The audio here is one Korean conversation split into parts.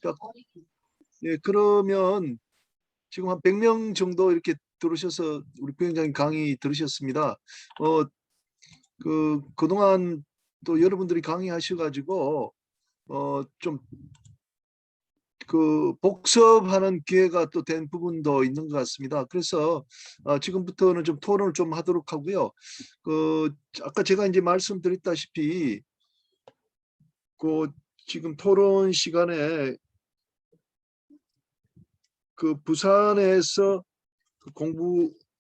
자, 예, 그러면 지금 한 100명 정도 이렇게 들으셔서 우리 부위원장님 강의 들으셨습니다. 그동안 또 여러분들이 강의하셔가지고 좀 복습하는 기회가 또 된 부분도 있는 것 같습니다. 그래서 지금부터는 좀 토론을 좀 하도록 하고요. 아까 제가 이제 말씀드렸다시피 지금 토론 시간에 부산에서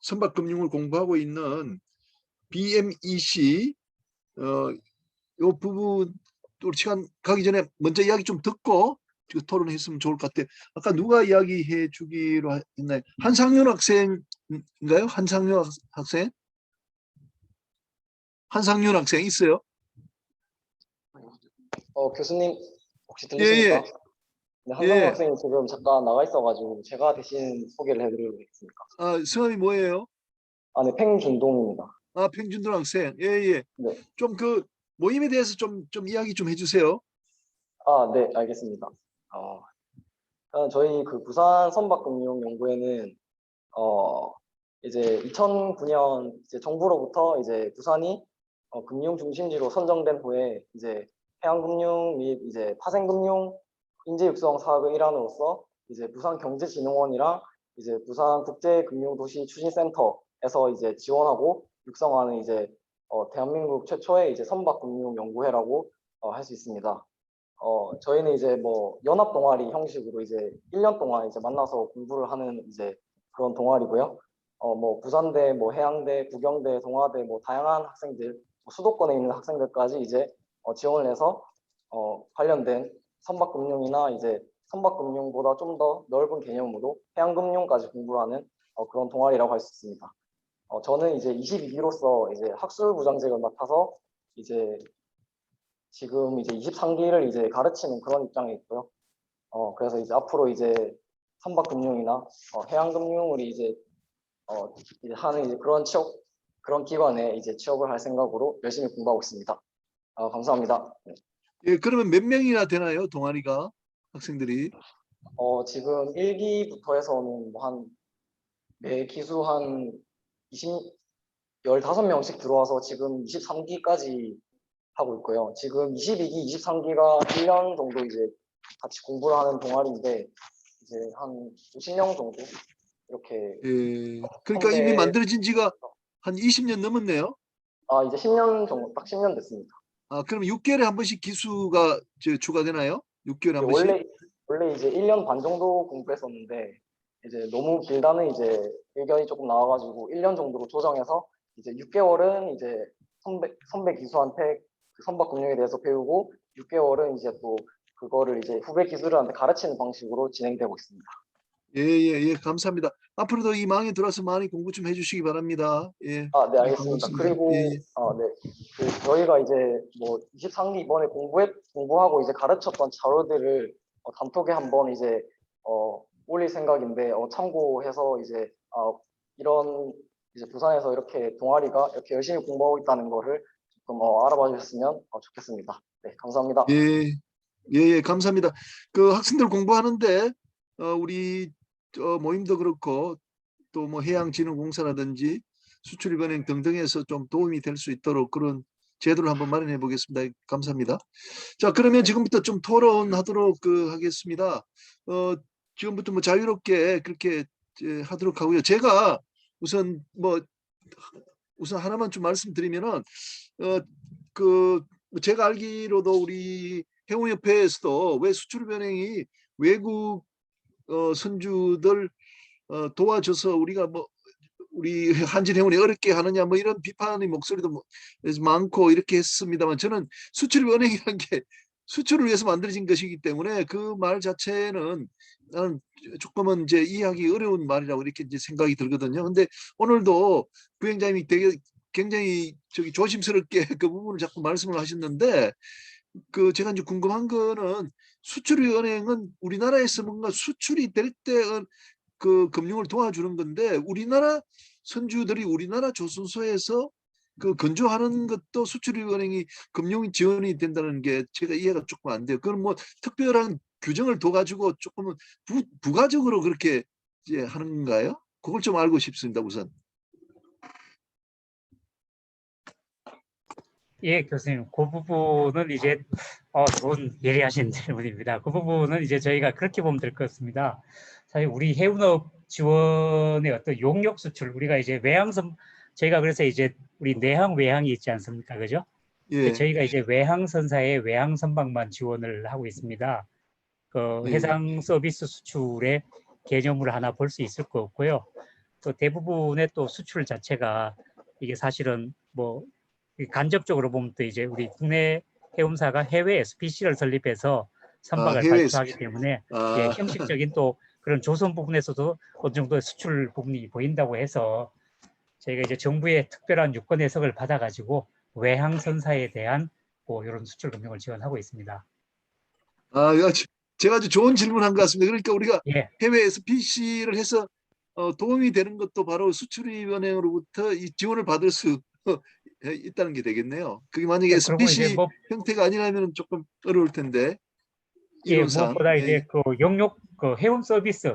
선박금융을 공부하고 있는 BMEC 요 부분 또 시간 가기 전에 먼저 이야기 좀 듣고 지금 토론했으면 좋을 것 같아요. 아까 누가 이야기해 주기로 했나요? 한상윤 학생인가요? 한상윤 학생? 한상윤 학생 있어요? 교수님 혹시 예, 들리십니까? 예. 네, 한상우 예. 학생이 지금 잠깐 나가 있어가지고 제가 대신 소개를 해드리겠습니다. 성함이 뭐예요? 네, 팽준동입니다. 팽준도 학생. 예, 예. 네. 좀 모임에 대해서 좀 이야기 좀 해주세요. 네, 알겠습니다. 저희 부산 선박금융연구회는 이제 2009년 이제 정부로부터 이제 부산이 금융 중심지로 선정된 후에 이제 해양금융 및 이제 파생금융 인재 육성 사업의 일환으로서 이제 부산경제진흥원이랑 이제 부산국제금융도시 추진센터에서 이제 지원하고 육성하는 이제 대한민국 최초의 이제 선박금융연구회라고 할 수 있습니다. 저희는 이제 뭐 연합 동아리 형식으로 이제 1년 동안 이제 만나서 공부를 하는 이제 그런 동아리고요. 뭐 부산대, 뭐 해양대, 구경대, 동아대 뭐 다양한 학생들, 뭐 수도권에 있는 학생들까지 이제 지원을 해서 관련된 선박금융이나 이제 선박금융보다 좀 더 넓은 개념으로 해양금융까지 공부를 하는 그런 동아리라고 할 수 있습니다. 저는 이제 22기로서 이제 학술부장직을 맡아서 이제 지금 이제 23기를 이제 가르치는 그런 입장에 있고요. 그래서 이제 앞으로 이제 선박금융이나 해양금융을 이제 하는 이제 그런 기관에 이제 취업을 할 생각으로 열심히 공부하고 있습니다. 감사합니다. 예, 그러면 몇 명이나 되나요, 동아리가 학생들이? 지금 1기부터 해서는 뭐 매 기수 한 15명씩 들어와서 지금 23기까지 하고 있고요. 지금 22기, 23기가 1년 정도 이제 같이 공부를 하는 동아리인데 이제 한 50명 정도 이렇게 예, 그러니까 이미 선배 만들어진 지가 한 20년 넘었네요. 이제 10년 정도 딱 10년 됐습니다. 그럼 6개월에 한 번씩 기수가 추가되나요? 6개월에 한 번씩? 원래 이제 1년 반 정도 공부했었는데 이제 너무 길다는 이제 의견이 조금 나와가지고 1년 정도로 조정해서 이제 6개월은 이제 선배 기수한테 선박금융에 대해서 배우고 6개월은 이제 또 그거를 이제 후배 기수들한테 가르치는 방식으로 진행되고 있습니다. 예, 예, 예, 감사합니다. 앞으로도 이 망에 들어와서 많이 공부 좀 해주시기 바랍니다. 예, 네, 알겠습니다. 고맙습니다. 그리고 예, 예. 네, 저희가 이제 뭐 23기 이번에 공부하고 이제 가르쳤던 자료들을 단톡에 한번 이제 올릴 생각인데 참고해서 이제 이런 이제 부산에서 이렇게 동아리가 이렇게 열심히 공부하고 있다는 거를 조금 알아봐 주셨으면 좋겠습니다. 네, 감사합니다. 예, 예, 예, 감사합니다. 학생들 공부하는데 우리 모임도 그렇고 또 뭐 해양진흥공사라든지 수출입은행 등등에서 좀 도움이 될 수 있도록 그런 제도를 한번 마련해 보겠습니다. 감사합니다. 자, 그러면 지금부터 좀 토론하도록 하겠습니다. 지금부터 뭐 자유롭게 그렇게 하도록 하고요. 제가 우선 하나만 좀 말씀드리면은 제가 알기로도 우리 해운협회에서도 왜 수출입은행이 외국 선주들 도와줘서 우리가 우리 한진해운이 어렵게 하느냐 뭐 이런 비판의 목소리도 많고 이렇게 했습니다만 저는 수출입은행이라는 게 수출을 위해서 만들어진 것이기 때문에 그 말 자체는 나는 조금은 이제 이해하기 어려운 말이라고 이렇게 이제 생각이 들거든요. 근데 오늘도 부행장님이 되게 굉장히 조심스럽게 그 부분을 자꾸 말씀을 하셨는데 제가 이제 궁금한 거는 수출입은행은 우리나라에서 뭔가 수출이 될 때 금융을 도와주는 건데 우리나라 선주들이 우리나라 조선소에서 건조하는 것도 수출입은행이 금융 지원이 된다는 게 제가 이해가 조금 안 돼요. 그건 뭐 특별한 규정을 둬가지고 조금은 부가적으로 그렇게 이제 하는 건가요? 그걸 좀 알고 싶습니다. 우선. 예, 교수님, 그 부분은 이제 좋은 예리하신 질문입니다. 그 부분은 이제 저희가 그렇게 보면 될 것 같습니다. 사실 우리 해운업 지원의 어떤 용역 수출, 우리가 이제 저희가 그래서 이제 우리 내항 외항이 있지 않습니까, 그죠? 예, 저희가 이제 외항 선사의 외항 선박만 지원을 하고 있습니다. 그 예. 해상 서비스 수출의 개념을 하나 볼 수 있을 것 같고요. 또 대부분의 또 수출 자체가 이게 사실은 뭐 간접적으로 보면 또 이제 우리 국내 해운사가 해외 SPC를 설립해서 선박을 해외 발주하기 때문에 예, 형식적인 또 그런 조선 부분에서도 어느 정도 수출 부분이 보인다고 해서 저희가 이제 정부의 특별한 유권 해석을 받아가지고 외항 선사에 대한 뭐 이런 수출 금융을 지원하고 있습니다. 제가 아주 좋은 질문한 것 같습니다. 그러니까 우리가 예, 해외에서 PC를 해서 도움이 되는 것도 바로 수출입은행으로부터 이 지원을 받을 수 있다는 게 되겠네요. 그게 만약에 그리고 이제 SPC 형태가 아니라면 조금 어려울 텐데 예, 이론상. 무엇보다 이제 그 용역 그 해운 서비스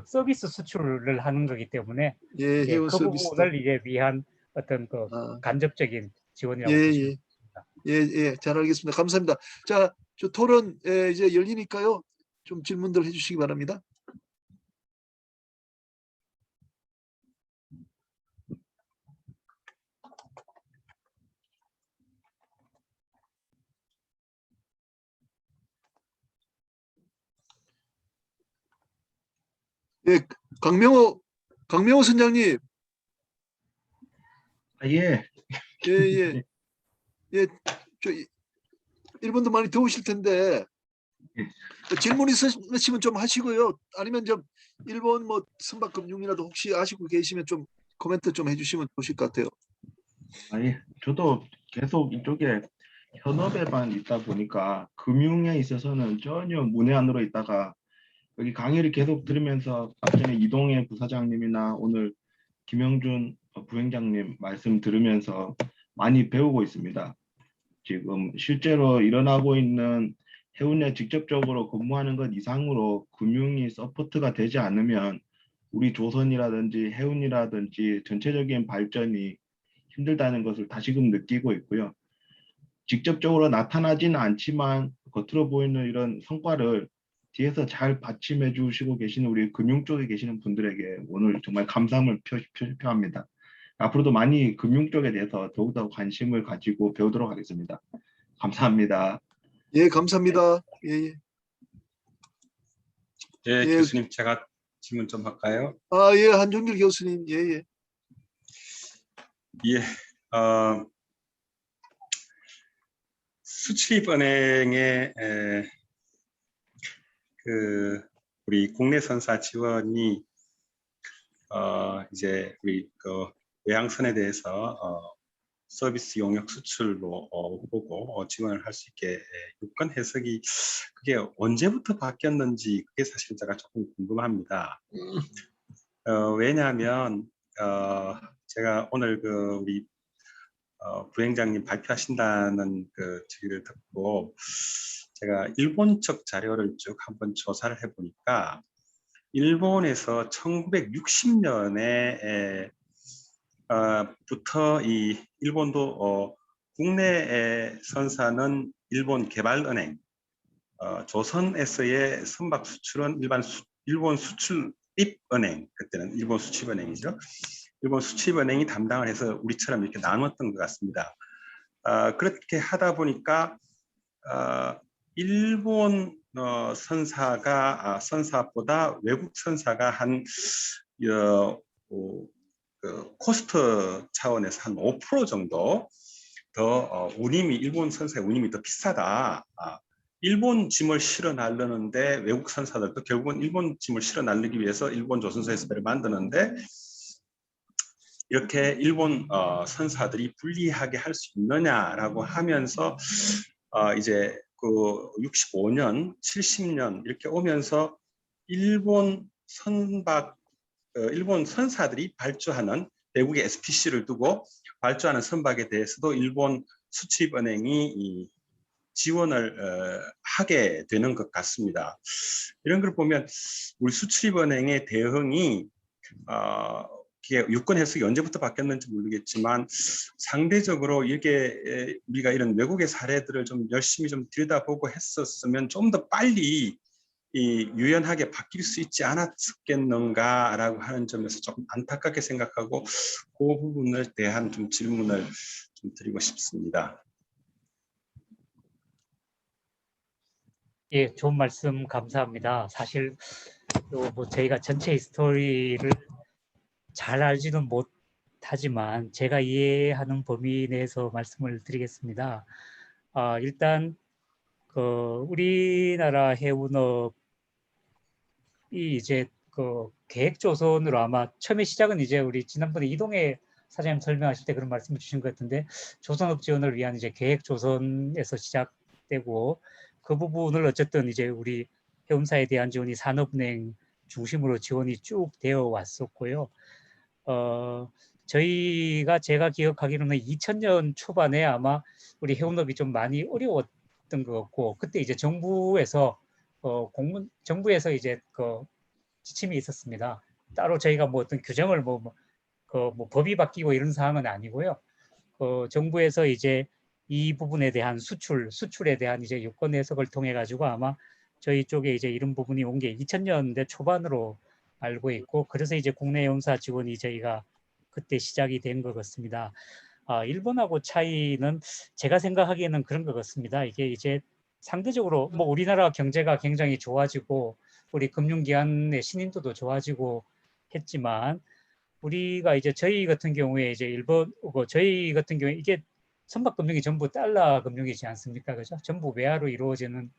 수출을 하는 거기 때문에 예, 예, 해운 그 서비스도. 부분을 이제 위한 어떤 그 아, 간접적인 예, 지원이라고 보시면 예, 됩니다. 예, 예, 잘 알겠습니다. 감사합니다. 자, 저 토론 이제 열리니까요. 좀 질문들 해주시기 바랍니다. 예, 강명호 선장님. 예. 예, 예, 예. 저 일본도 많이 더우실 텐데 질문 있으시면 좀 하시고요. 아니면 좀 일본 뭐 선박금융이라도 혹시 아시고 계시면 좀 코멘트 좀 해주시면 좋으실 것 같아요. 예. 저도 계속 이쪽에 현업에만 있다 보니까 금융에 있어서는 전혀 문외 안으로 있다가 여기 강의를 계속 들으면서 아까 전에 이동해 부사장님이나 오늘 김영준 부행장님 말씀 들으면서 많이 배우고 있습니다. 지금 실제로 일어나고 있는 해운에 직접적으로 근무하는 것 이상으로 금융이 서포트가 되지 않으면 우리 조선이라든지 해운이라든지 전체적인 발전이 힘들다는 것을 다시금 느끼고 있고요. 직접적으로 나타나지는 않지만 겉으로 보이는 이런 성과를 뒤에서 잘 받침해 주시고 계시는 우리 금융 쪽에 계시는 분들에게 오늘 정말 감사함을 표합니다. 앞으로도 많이 금융 쪽에 대해서 더욱더 관심을 가지고 배우도록 하겠습니다. 감사합니다. 예, 감사합니다. 예, 예. 예, 예. 교수님 제가 질문 좀 할까요? 예, 한종길 교수님. 예, 예. 예, 수출입은행의 그 우리 국내 선사 지원이 이제 우리 그 외항선에 대해서 서비스 용역 수출로 보고 지원을 할 수 있게 유권 해석이 그게 언제부터 바뀌었는지 그게 사실 제가 조금 궁금합니다. 왜냐하면 제가 오늘 그 우리 부행장님 발표하신다는 그 얘기를 듣고 제가 일본 측 자료를 쭉 한번 조사를 해보니까 일본에서 1960년에 부터 이 일본도 국내에 선사는 일본 개발은행, 조선에서의 선박 수출은 일본 수출입은행, 그때는 일본 수출입은행이죠. 일본 수출입은행이 담당을 해서 우리처럼 이렇게 나눴던 것 같습니다. 그렇게 하다 보니까 일본 선사보다 외국 선사가 한 그 코스트 차원에서 한 5% 정도 더 일본 선사의 운임이 더 비싸다. 일본 짐을 실어 날르는데 외국 선사들도 결국은 일본 짐을 실어 날리기 위해서 일본 조선소에서 배를 만드는데 이렇게 일본 선사들이 불리하게 할 수 있느냐라고 하면서 이제 그 65년, 70년 이렇게 오면서 일본 선사들이 발주하는 외국의 SPC를 두고 발주하는 선박에 대해서도 일본 수출입은행이 지원을 하게 되는 것 같습니다. 이런 걸 보면 우리 수출입은행의 대응이 이게 유권 해석이 언제부터 바뀌었는지 모르겠지만 상대적으로 이게 우리가 이런 외국의 사례들을 좀 열심히 좀 들여다보고 했었으면 좀 더 빨리 유연하게 바뀔 수 있지 않았겠는가라고 하는 점에서 조금 안타깝게 생각하고 그 부분에 대한 좀 질문을 좀 드리고 싶습니다. 예, 좋은 말씀 감사합니다. 사실 뭐 저희가 전체 히스토리를 잘 알지는 못하지만 제가 이해하는 범위 내에서 말씀을 드리겠습니다. 일단 우리나라 해운업이 이제 계획조선으로 아마 처음에 시작은 이제 우리 지난번에 이동해 사장님 설명하실 때 그런 말씀을 주신 것 같은데 조선업 지원을 위한 이제 계획조선에서 시작되고 그 부분을 어쨌든 이제 우리 해운사에 대한 지원이 산업은행 중심으로 지원이 쭉 되어 왔었고요. 제가 기억하기로는 2000년 초반에 아마 우리 해운업이 좀 많이 어려웠던 것 같고 그때 이제 정부에서 정부에서 이제 지침이 있었습니다. 따로 저희가 뭐 어떤 규정을 뭐 법이 바뀌고 이런 사항은 아니고요. 정부에서 이제 이 부분에 대한 수출에 대한 이제 유권 해석을 통해 가지고 아마 저희 쪽에 이제 이런 부분이 온 게 2000년대 초반으로 알고 있고 그래서 이제 국내 해운사 지원이 저희가 그때 시작이 된 것 같습니다. 일본하고 차이는 제가 생각하기에는 그런 것 같습니다. 이게 이제 상대적으로 뭐 우리나라 경제가 굉장히 좋아지고 우리 금융기관의 신인도도 좋아지고 했지만 우리가 이제 저희 같은 경우에 이제 저희 같은 경우에 이게 선박 금융이 전부 달러 금융이지 않습니까? 그죠? 전부 외화로 이루어지는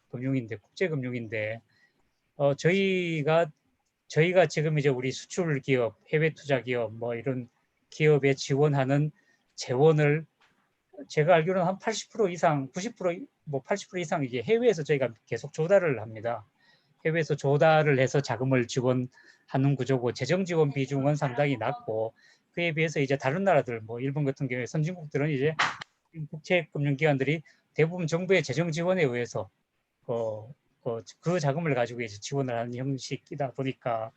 금융인데 국제 금융인데 저희가 지금 이제 우리 수출 기업, 해외 투자 기업 뭐 이런 기업에 지원하는 재원을 제가 알기로는 한 80% 이상, 90% 뭐 80% 이상 이게 해외에서 저희가 계속 조달을 합니다. 해외에서 조달을 해서 자금을 지원하는 구조고 재정 지원 비중은 상당히 낮고 그에 비해서 이제 다른 나라들 뭐 일본 같은 경우에 선진국들은 이제 국제 금융기관들이 대부분 정부의 재정 지원에 의해서 그 자금을 가지고 이제 지원을 하는 형식이다 보니까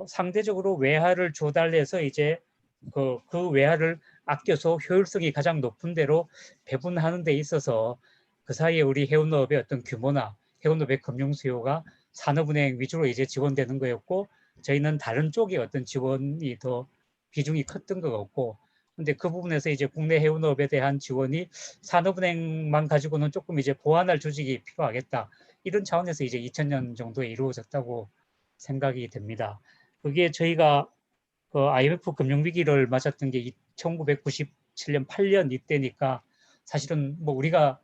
상대적으로 외화를 조달해서 이제 그 외화를 아껴서 효율성이 가장 높은 대로 배분하는 데 있어서 그 사이에 우리 해운업의 어떤 규모나 해운업의 금융 수요가 산업은행 위주로 이제 지원되는 거였고 저희는 다른 쪽의 어떤 지원이 더 비중이 컸던 것 같고 근데 그 부분에서 이제 국내 해운업에 대한 지원이 산업은행만 가지고는 조금 이제 보완할 조직이 필요하겠다 이런 차원에서 이제 2000년 정도에 이루어졌다고 생각이 됩니다. 그게 저희가 IMF 금융위기를 맞았던 게 1997년 8년 이때니까 사실은 뭐 우리가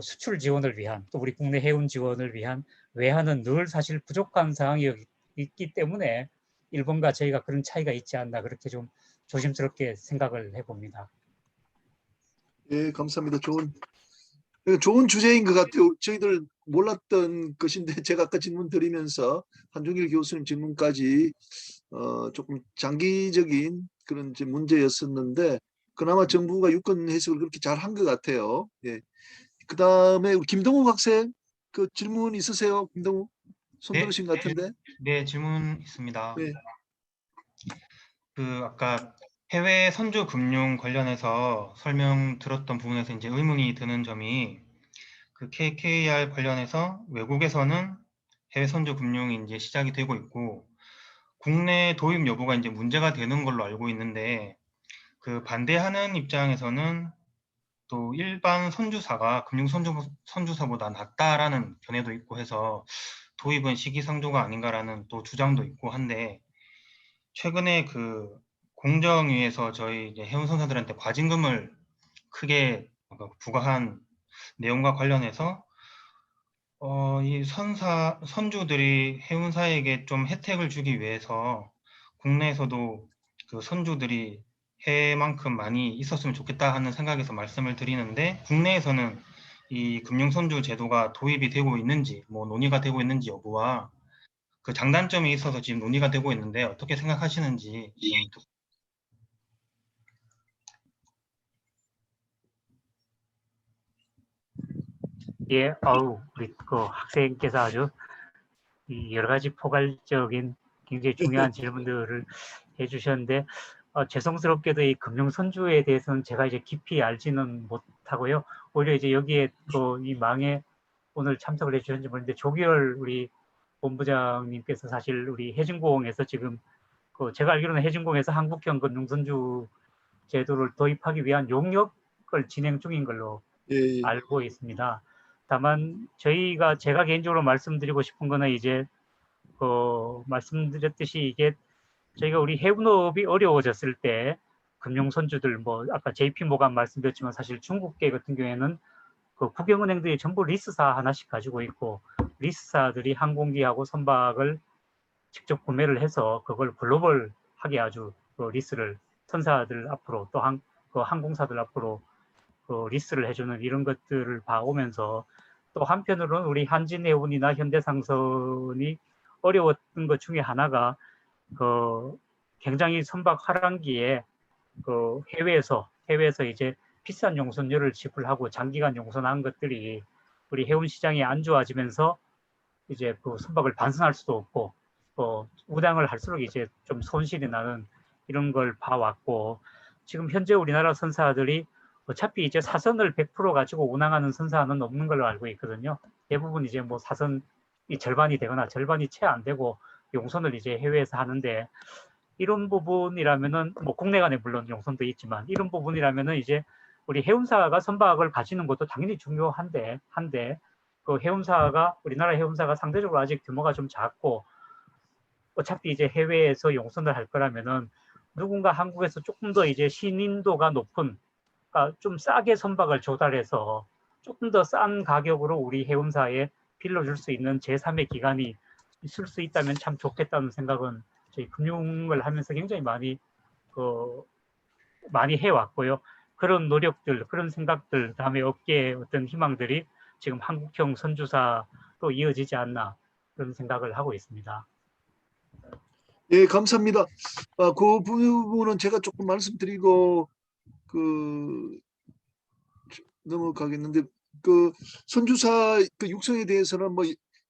수출 지원을 위한 또 우리 국내 해운 지원을 위한 외화는 늘 사실 부족한 상황이었기 때문에 일본과 저희가 그런 차이가 있지 않나 그렇게 좀 조심스럽게 생각을 해봅니다. 예, 감사합니다. 좋은 주제인 것 같아요. 저희들 몰랐던 것인데 제가 아까 질문 드리면서 한종일 교수님 질문까지 조금 장기적인 그런 이제 문제였었는데 그나마 정부가 유권 해석을 그렇게 잘 한 것 같아요. 예. 그 다음에 김동욱 학생 그 질문 있으세요? 김동욱 손 네, 들으신 것 같은데. 네, 질문 있습니다. 네. 아까 해외 선조 금융 관련해서 설명 들었던 부분에서 이제 의문이 드는 점이 그 KKR 관련해서 외국에서는 해외 선조 금융이 이제 시작이 되고 있고 국내 도입 여부가 이제 문제가 되는 걸로 알고 있는데 그 반대하는 입장에서는 또 일반 선주사가 금융 선주사보다 낫다라는 견해도 있고 해서 도입은 시기상조가 아닌가라는 또 주장도 있고 한데 최근에 그 공정위에서 저희 이제 해운선사들한테 과징금을 크게 부과한 내용과 관련해서 이 선주들이 해운사에게 좀 혜택을 주기 위해서 국내에서도 그 선주들이 해만큼 많이 있었으면 좋겠다 하는 생각에서 말씀을 드리는데 국내에서는 이 금융선주 제도가 도입이 되고 있는지 뭐 논의가 되고 있는지 여부와 그 장단점이 있어서 지금 논의가 되고 있는데 어떻게 생각하시는지 예, 우리 그 학생께서 아주 이 여러 가지 포괄적인 굉장히 중요한 질문들을 해주셨는데 죄송스럽게도 이 금융 선주에 대해서는 제가 이제 깊이 알지는 못하고요. 오히려 이제 여기에 또 이 망에 오늘 참석을 해주셨는지 모르는데 조기열 우리 본부장님께서 사실 우리 해진공에서 지금 그 제가 알기로는 해진공에서 한국형 금융선주 제도를 도입하기 위한 용역을 진행 중인 걸로 예, 예. 알고 있습니다. 다만 제가 개인적으로 말씀드리고 싶은 거는 이제 말씀드렸듯이 이게 저희가 우리 해운업이 어려워졌을 때 금융선주들 뭐 아까 JP모간 말씀드렸지만 사실 중국계 같은 경우에는 그 국영은행들이 전부 리스사 하나씩 가지고 있고 리스사들이 항공기하고 선박을 직접 구매를 해서 그걸 글로벌하게 아주 그 리스를 선사들 앞으로 또 그 항공사들 앞으로 그 리스를 해주는 이런 것들을 봐오면서 또 한편으로는 우리 한진해운이나 현대상선이 어려웠던 것 중에 하나가 그 굉장히 선박 하란기에 그 해외에서 이제 비싼 용선료를 지불하고 장기간 용선한 것들이 우리 해운 시장이 안 좋아지면서 이제 그 선박을 반선할 수도 없고 운항을 할수록 이제 좀 손실이 나는 이런 걸 봐왔고 지금 현재 우리나라 선사들이 어차피 이제 사선을 100% 가지고 운항하는 선사는 없는 걸로 알고 있거든요. 대부분 이제 뭐 사선이 절반이 되거나 절반이 채 안 되고 용선을 이제 해외에서 하는데 이런 부분이라면은 뭐 국내 간에 물론 용선도 있지만 이런 부분이라면은 이제 우리 해운사가 선박을 가지는 것도 당연히 중요한데 그 해운사가 우리나라 해운사가 상대적으로 아직 규모가 좀 작고 어차피 이제 해외에서 용선을 할 거라면은 누군가 한국에서 조금 더 이제 신인도가 높은 그러니까 좀 싸게 선박을 조달해서 조금 더 싼 가격으로 우리 해운사에 빌려줄 수 있는 제3의 기관이 있을 수 있다면 참 좋겠다는 생각은 저희 금융을 하면서 굉장히 많이 해왔고요. 그런 노력들, 그런 생각들, 다음에 업계의 어떤 희망들이 지금 한국형 선주사로 이어지지 않나 그런 생각을 하고 있습니다. 예, 감사합니다. 그 부분은 제가 조금 말씀드리고 넘어가겠는데 그 선주사 그 육성에 대해서는 뭐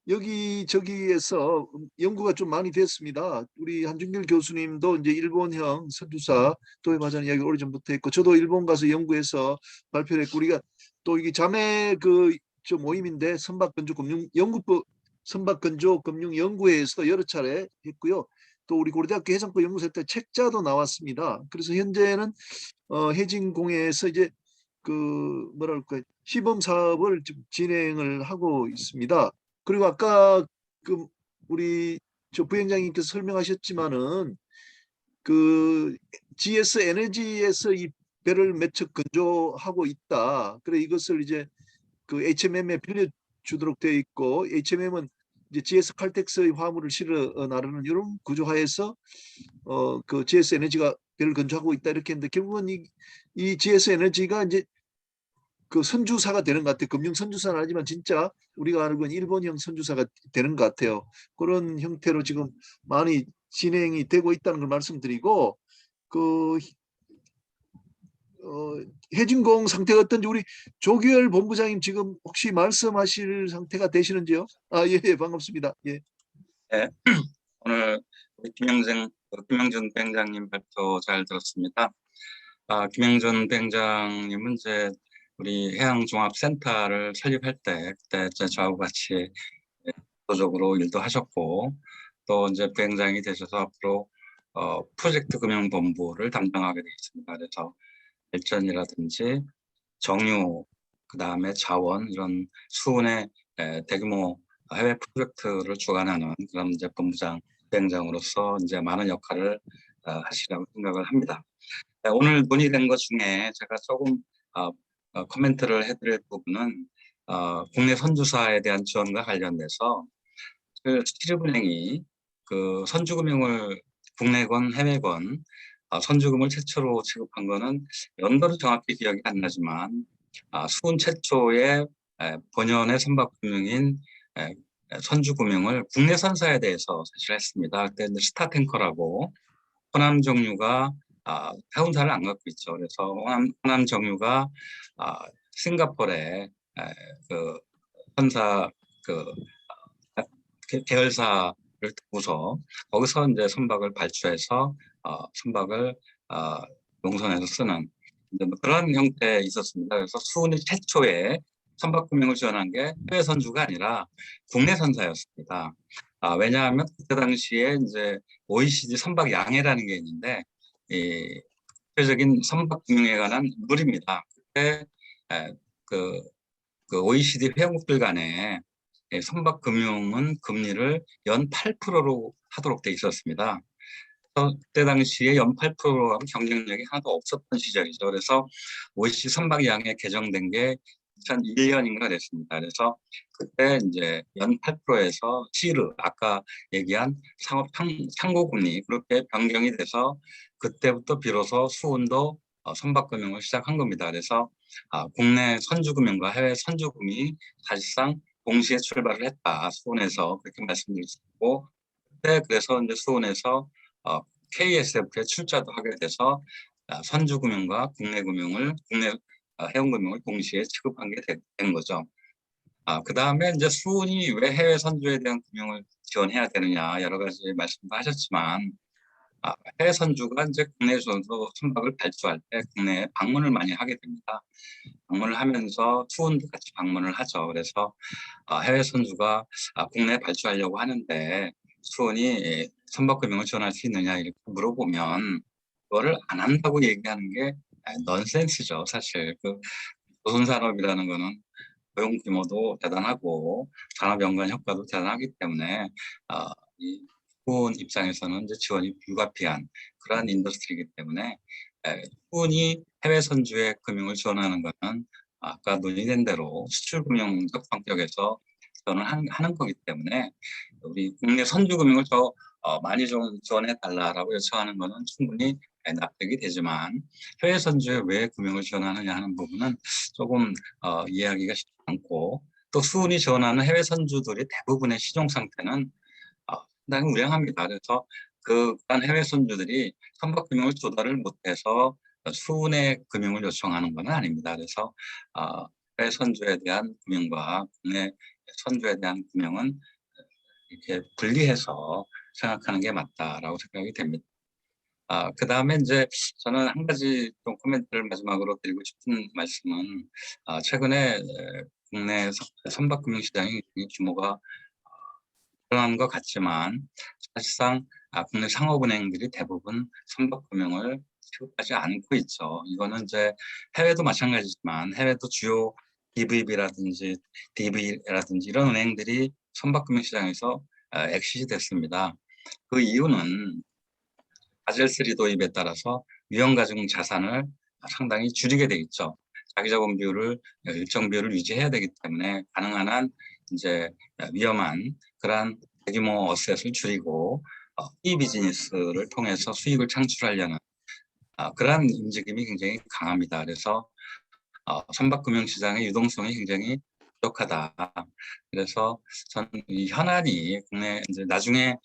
여기저기에서 연구가 좀 많이 됐습니다. 우리 한준길 교수님도 이제 일본형 선주사 도입하자는 이야기 오래전부터 했고 저도 일본 가서 연구해서 발표를 했고 우리가 또 이게 자매 저 모임인데 선박건조 금융 연구회에서도 여러 차례 했고요. 또 우리 고려대학교 해상법 연구센터 책자도 나왔습니다. 그래서 현재는 해진공에서 이제 뭐랄까 시범 사업을 진행을 하고 있습니다. 그리고 아까 우리 부위원장님께서 설명하셨지만은 GS 에너지에서 이 배를 몇 척 건조하고 있다. 그래 이것을 이제 HMM에 빌려주도록 되어 있고 HMM은 이제 GS 칼텍스의 화물을 실어 나르는 이런 구조하에서 GS 에너지가 배를 건조하고 있다 이렇게 했는데 결국은 이 GS 에너지가 이제 선주사가 되는 것 같아요. 금융 선주사는 아니지만 진짜 우리가 알고 있는 일본형 선주사가 되는 것 같아요. 그런 형태로 지금 많이 진행이 되고 있다는 걸 말씀드리고 해진공 상태가 어떤지 우리 조규열 본부장님 지금 혹시 말씀하실 상태가 되시는지요? 예, 반갑습니다. 예. 네, 오늘 우리 김영준 비행장님 발표 잘 들었습니다. 김영준 비행장님은 이제 우리 해양종합센터를 설립할 때 그때 저하고 같이 도적으로 일도 하셨고 또 이제 비행장이 되셔서 앞으로 프로젝트 금융본부를 담당하게 되어 있습니다. 그래서 발전이라든지 정유, 그 다음에 자원 이런 수은의 대규모 해외 프로젝트를 주관하는 그런 이제 본부장, 비행장으로서 이제 많은 역할을 하시라고 생각을 합니다. 오늘 논의된 것 중에 제가 조금 코멘트를 해드릴 부분은 국내 선주사에 대한 지원과 관련돼서 시립은행이 선주금융을 국내건 해외건 선주금을 최초로 취급한 거는 연도는 정확히 기억이 안 나지만 수은 최초의 본연의 선박금융인 선주금융을 국내 선사에 대해서 사실 했습니다. 그때 이제 스타탱커라고 호남정유가 해운사를 안 갖고 있죠. 그래서 호남정유가 싱가포르에 선사 그 계열사를 두고서 거기서 이제 선박을 발주해서 선박을 농선에서 쓰는 이제 뭐 그런 형태에 있었습니다. 그래서 수은이 최초에 선박 금융을 지원한 게 해외 선주가 아니라 국내 선사였습니다. 왜냐하면 그때 당시에 이제 OECD 선박 양해라는 게 있는데 이 대표적인 선박 금융에 관한 룰입니다. 그때 그 OECD 회원국들 간에 선박 금융은 금리를 연 8%로 하도록 돼 있었습니다. 그때 당시에 연 8%하고 경쟁력이 하나도 없었던 시절이죠. 그래서 OECD 선박 양에 개정된 게 2001년인가 됐습니다. 그래서 그때 이제 연 8%에서 시르 아까 얘기한 상업 창고 금리 그렇게 변경이 돼서 그때부터 비로소 수은도 선박금융을 시작한 겁니다. 그래서 국내 선주금융과 해외 선주금이 사실상 동시에 출발을 했다. 수은에서 그렇게 말씀드릴 수 있고 그때 그래서 이제 수은에서 KSF에 출자도 하게 돼서 선주금융과 국내 해운금융을 동시에 취급한 게 된 거죠. 그 다음에 이제 수은이 왜 해외 선주에 대한 금융을 지원해야 되느냐 여러 가지 말씀도 하셨지만 해외 선주가 이제 국내에서도 선박을 발주할 때 국내에 방문을 많이 하게 됩니다. 방문을 하면서 수은도 같이 방문을 하죠. 그래서 해외 선주가 국내에 발주하려고 하는데 수은이 선박금융을 지원할 수 있느냐 이렇게 물어보면 그거를 안 한다고 얘기하는 게 넌센스죠. 사실 그 조선산업이라는 거는 고용 규모도 대단하고 산업 연관 효과도 대단하기 때문에 이 수은 입장에서는 이제 지원이 불가피한 그러한 인더스트리이기 때문에 수은이 해외 선주의 금융을 지원하는 것은 아까 논의된 대로 수출금융적 성격에서 지원을 하는 거기 때문에 우리 국내 선주금융을 많이 좀 지원해 달라라고 요청하는 것은 충분히 납득이 되지만 해외 선주에 왜 금융을 지원하느냐 하는 부분은 조금 이해하기가 쉽지 않고 또 수은이 지원하는 해외 선주들이 대부분의 시종 상태는 상당히 우량합니다. 그래서 그간 해외 선주들이 선박 금융을 조달을 못해서 수은의 금융을 요청하는 건 아닙니다. 그래서 해외 선주에 대한 금융과 국내 선주에 대한 금융은 이렇게 분리해서 생각하는 게 맞다라고 생각이 됩니다. 그 다음에 이제 저는 한 가지 좀 코멘트를 마지막으로 드리고 싶은 말씀은 최근에 국내 선박금융시장이 규모가 늘어난 것 같지만 사실상 국내 상업은행들이 대부분 선박금융을 취급하지 않고 있죠. 이거는 이제 해외도 마찬가지지만 해외도 주요 DVB라든지 DB라든지 이런 은행들이 선박금융시장에서 엑시트 됐습니다. 그 이유는 바젤3 도입에 따라서 위험가중 자산을 상당히 줄이게 돼 있죠. 자기자본 비율을 일정 비율을 유지해야 되기 때문에 가능한 한 이제 위험한 그러한 대규모 어셋을 줄이고 이 비즈니스를 통해서 수익을 창출하려는 그러한 움직임이 굉장히 강합니다. 그래서 선박금융시장의 유동성이 굉장히 부족하다. 그래서 저는 이 현안이 국내 이제 나중에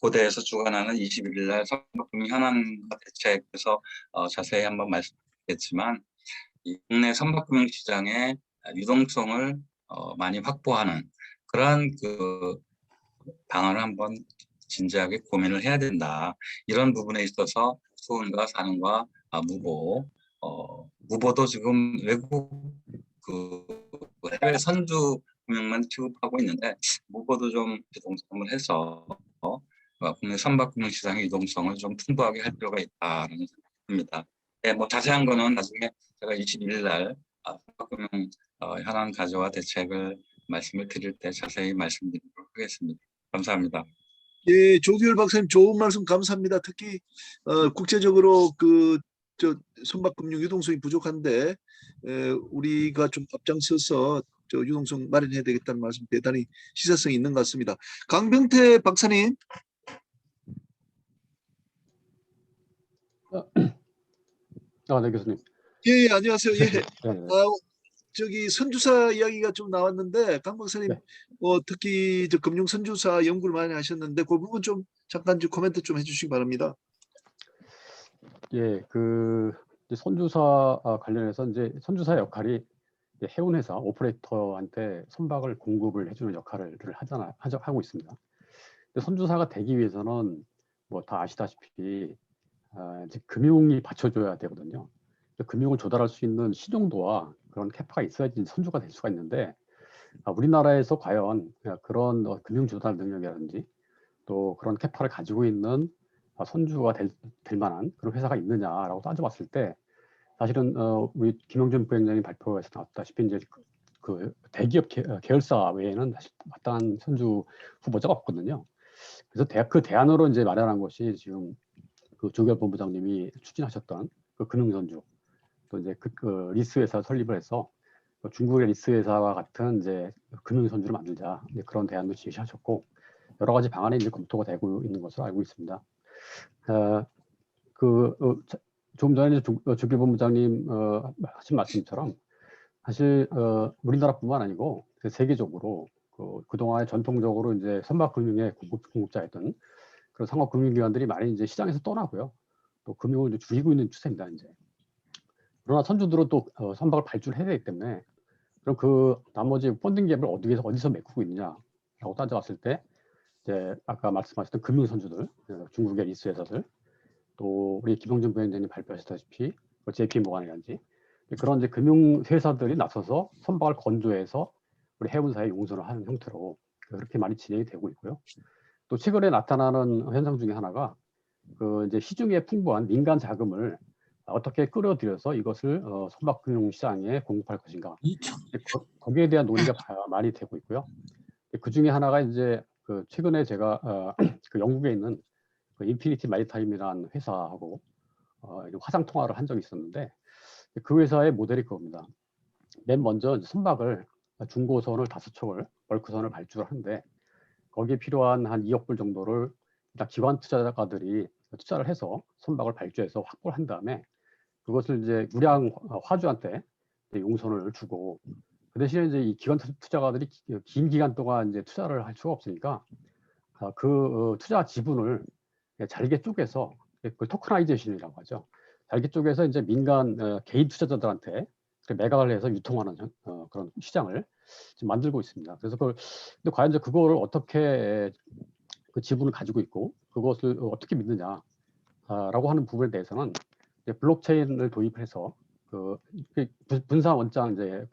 고대에서 주관하는 21일 날 선박금융 현안과 대책에서 자세히 한번 말씀드리겠지만 이 국내 선박금융 시장의 유동성을 많이 확보하는 그러한 그 방안을 한번 진지하게 고민을 해야 된다. 이런 부분에 있어서 수은과 산업과 무보도 지금 외국 그 해외 선주 금융만 취급하고 있는데 무보도 좀 유동성을 해서 국내 선박금융 시장의 유동성을 좀 풍부하게 할 필요가 있다는 생각입니다. 네, 뭐 자세한 거는 나중에 제가 21일 날 선박금융 현안 가져와 대책을 말씀을 드릴 때 자세히 말씀드리도록 하겠습니다. 감사합니다. 예, 조규열 박사님 좋은 말씀 감사합니다. 특히 국제적으로 선박금융 유동성이 부족한데 우리가 좀 앞장서서 유동성 마련해야 되겠다는 말씀 대단히 시사성이 있는 것 같습니다. 강병태 박사님. 네, 교수님. 예, 안녕하세요. 예. 네. 선주사 이야기가 좀 나왔는데 강 박사님 네. 특히 금융 선주사 연구를 많이 하셨는데 그 부분 좀 잠깐 좀 코멘트 좀 해주시기 바랍니다. 예, 선주사 관련해서 이제 선주사 역할이 해운 회사 오퍼레이터한테 선박을 공급을 해주는 역할을 하고 있습니다. 근데 선주사가 되기 위해서는 뭐 다 아시다시피 이제 금융이 받쳐줘야 되거든요. 금융을 조달할 수 있는 신용도와 그런 캐파가 있어야지 선주가 될 수가 있는데 우리나라에서 과연 그런 금융 조달 능력이라든지 또 그런 캐파를 가지고 있는 선주가 될 만한 그런 회사가 있느냐라고 따져봤을 때 사실은 우리 김영준 부회장님 발표에서 나왔다시피 이제 그 대기업 계열사 외에는 사실 마땅한 선주 후보자가 없거든요. 그래서 그 대안으로 이제 마련한 것이 지금 그 조결 본부장님이 추진하셨던 그 금융선주, 또 이제 그 리스 회사 설립을 해서 중국의 리스 회사와 같은 이제 금융선주를 만들자, 이제 그런 대안도 제시하셨고 여러 가지 방안이 이제 검토가 되고 있는 것으로 알고 있습니다. 좀 전에 조결 본부장님 하신 말씀처럼 사실 우리나라뿐만 아니고 세계적으로 그동안에 전통적으로 이제 선박금융의 공급자였던 그런 상업금융기관들이 많이 이제 시장에서 떠나고요. 또 금융을 이제 줄이고 있는 추세입니다. 이제. 그러나 선주들은 또 선박을 발주를 해야 되기 때문에 그럼 그 나머지 펀딩 갭을 어디서 메꾸고 있느냐라고 따져봤을 때 이제 아까 말씀하셨던 금융선주들, 중국의 리스 회사들, 또 우리 김영준 부회장님 발표하셨다시피 JP 모간이라든지 그런 이제 금융 회사들이 나서서 선박을 건조해서 우리 해운사에 용선을 하는 형태로 그렇게 많이 진행이 되고 있고요. 또 최근에 나타나는 현상 중에 하나가 그 이제 시중에 풍부한 민간 자금을 어떻게 끌어들여서 이것을 선박금융 시장에 공급할 것인가. 거기에 대한 논의가 많이 되고 있고요. 그 중에 하나가 이제 그 최근에 제가 그 영국에 있는 그 인피니티 마리타임이라는 회사하고 화상 통화를 한 적이 있었는데 그 회사의 모델이 그겁니다. 맨 먼저 선박을 중고선을 5척을 벌크선을 발주를 하는데 거기에 필요한 한 2억 불 정도를 기관 투자가들이 투자를 해서 선박을 발주해서 확보를 한 다음에 그것을 이제 우량 화주한테 용선을 주고 그 대신에 이제 이 기관 투자가들이 긴 기간 동안 이제 투자를 할 수가 없으니까 그 투자 지분을 잘게 쪼개서 그 토크나이제이션이라고 하죠. 잘게 쪼개서 이제 민간 개인 투자자들한테 매각을 해서 유통하는 그런 시장을 지금 만들고 있습니다. 그래서 근데 과연 이제 그거를 어떻게 그 지분을 가지고 있고 그것을 어떻게 믿느냐라고 하는 부분에 대해서는 이제 블록체인을 도입해서 그 분산 원장 이제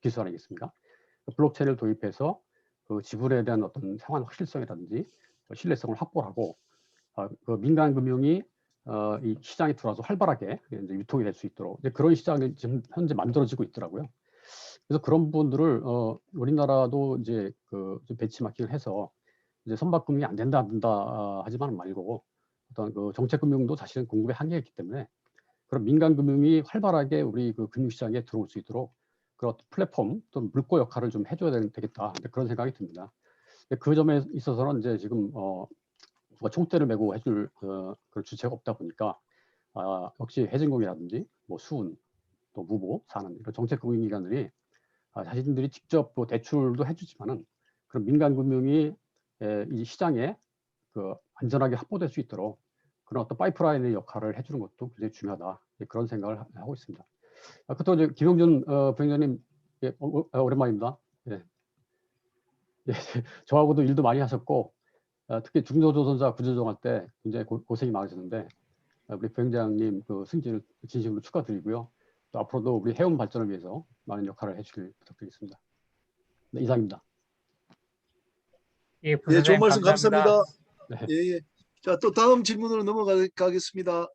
기술 아니겠습니까? 블록체인을 도입해서 그 지분에 대한 어떤 상환 확실성이라든지 신뢰성을 확보하고 그 민간 금융이 이 시장에 들어와서 활발하게 이제 유통이 될 수 있도록 이제 그런 시장이 지금 현재 만들어지고 있더라고요. 그래서 그런 부분들을 우리나라도 이제 좀 배치마킹을 해서 이제 선박금융이 안 된다 하지만 말고 어떤 그 정책금융도 사실은 공급의 한계가 있기 때문에 그런 민간금융이 활발하게 우리 그 금융시장에 들어올 수 있도록 그런 플랫폼 또 물고 역할을 좀 해줘야 되겠다 그런 생각이 듭니다. 그 점에 있어서는 이제 지금 누가 총대를 메고 해줄 그런 주체가 없다 보니까 역시 해진공이라든지 뭐 수은 또 무보 산은 이런 정책금융기관들이 자신들이 직접 또 대출도 해주지만은 그런 민간금융이 이 시장에 그 안전하게 확보될 수 있도록 그런 어떤 파이프라인의 역할을 해주는 것도 굉장히 중요하다 그런 생각을 하고 있습니다. 또 이제 김영준 부회장님 오랜만입니다. 예. 예, 저하고도 일도 많이 하셨고 특히 중소조선사 구조조정할 때 굉장히 고생이 많으셨는데 우리 부회장님 그 승진을 진심으로 축하드리고요. 또 앞으로도 우리 해운 발전을 위해서 많은 역할을 해주길 부탁드리겠습니다. 네, 이상입니다. 예, 예, 부사장님 좋은 말씀 감사합니다. 감사합니다. 예, 예. 자, 또 다음 질문으로 넘어가겠습니다.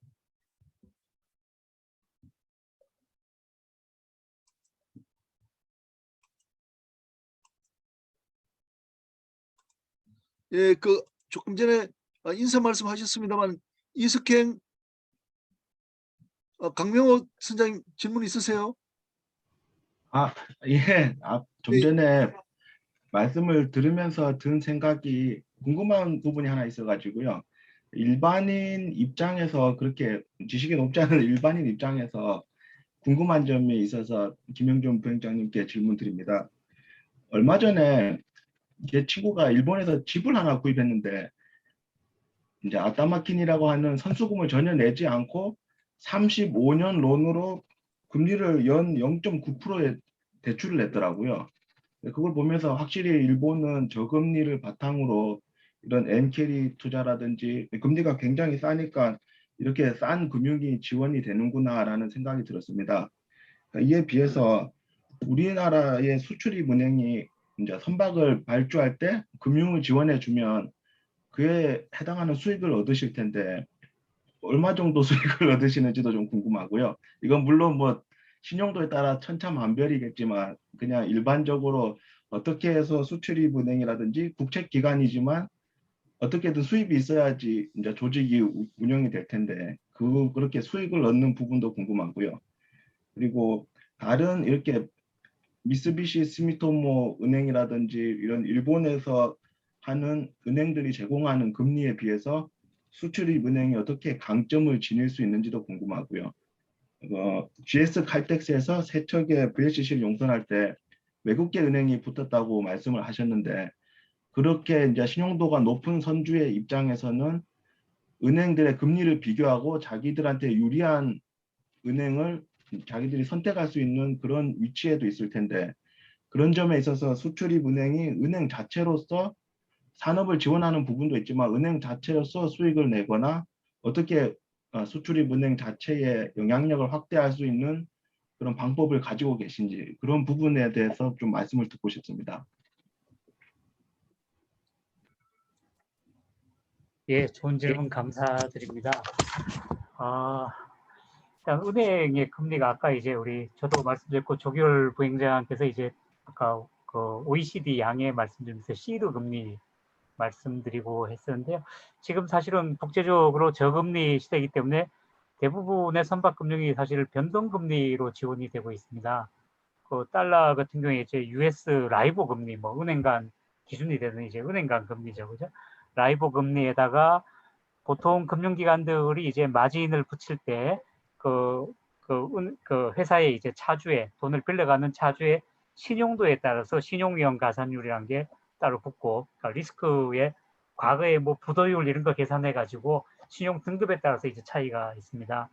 예, 그 조금 전에 인사 말씀하셨습니다만 이석행 강명호 선장님 질문 있으세요? 예. 좀 예. 전에 말씀을 들으면서 든 생각이 궁금한 부분이 하나 있어가지고요. 일반인 입장에서 그렇게 지식이 높지 않은 일반인 입장에서 궁금한 점이 있어서 김영준 부회장님께 질문 드립니다. 얼마 전에 제 친구가 일본에서 집을 하나 구입했는데 이제 아따마킨이라고 하는 선수금을 전혀 내지 않고 35년 론으로 금리를 연 0.9%의 대출을 냈더라고요. 그걸 보면서 확실히 일본은 저금리를 바탕으로 이런 엔캐리 투자라든지 금리가 굉장히 싸니까 이렇게 싼 금융이 지원이 되는구나라는 생각이 들었습니다. 이에 비해서 우리나라의 수출입은행이 이제 선박을 발주할 때 금융을 지원해 주면 그에 해당하는 수익을 얻으실 텐데 얼마 정도 수익을 얻으시는지도 좀 궁금하고요. 이건 물론 뭐 신용도에 따라 천차만별이겠지만 그냥 일반적으로 어떻게 해서 수출입은행이라든지 국책기관이지만 어떻게든 수입이 있어야지 이제 조직이 운영이 될 텐데 그렇게 수익을 얻는 부분도 궁금하고요. 그리고 다른 이렇게 미쓰비시 스미토모 은행이라든지 이런 일본에서 하는 은행들이 제공하는 금리에 비해서 수출입 은행이 어떻게 강점을 지닐 수 있는지도 궁금하고요. GS 칼텍스에서 세척의 VLCC를 용선할 때 외국계 은행이 붙었다고 말씀을 하셨는데 그렇게 이제 신용도가 높은 선주의 입장에서는 은행들의 금리를 비교하고 자기들한테 유리한 은행을 자기들이 선택할 수 있는 그런 위치에도 있을 텐데 그런 점에 있어서 수출입 은행이 은행 자체로서 산업을 지원하는 부분도 있지만 은행 자체로서 수익을 내거나 어떻게 수출입 은행 자체의 영향력을 확대할 수 있는 그런 방법을 가지고 계신지 그런 부분에 대해서 좀 말씀을 듣고 싶습니다. 예, 좋은 질문 감사드립니다. 일단 은행의 금리가 아까 이제 저도 말씀드렸고 조기열 부행장께서 이제 아까 그 OECD 양해 말씀드리면서 시드 금리 말씀드리고 했었는데요. 지금 사실은 국제적으로 저금리 시대이기 때문에 대부분의 선박금융이 사실 변동금리로 지원이 되고 있습니다. 그 달러 같은 경우에 이제 US 라이보 금리, 뭐 은행 간 기준이 되는 이제 은행 간 금리죠, 그죠? 라이보 금리에다가 보통 금융기관들이 이제 마진을 붙일 때 그 회사의 이제 차주에 돈을 빌려가는 차주의 신용도에 따라서 신용위험 가산율이라는 게 따로 붙고 그러니까 리스크의 과거에 뭐 부도율 이런 거 계산해 가지고 신용 등급에 따라서 이제 차이가 있습니다.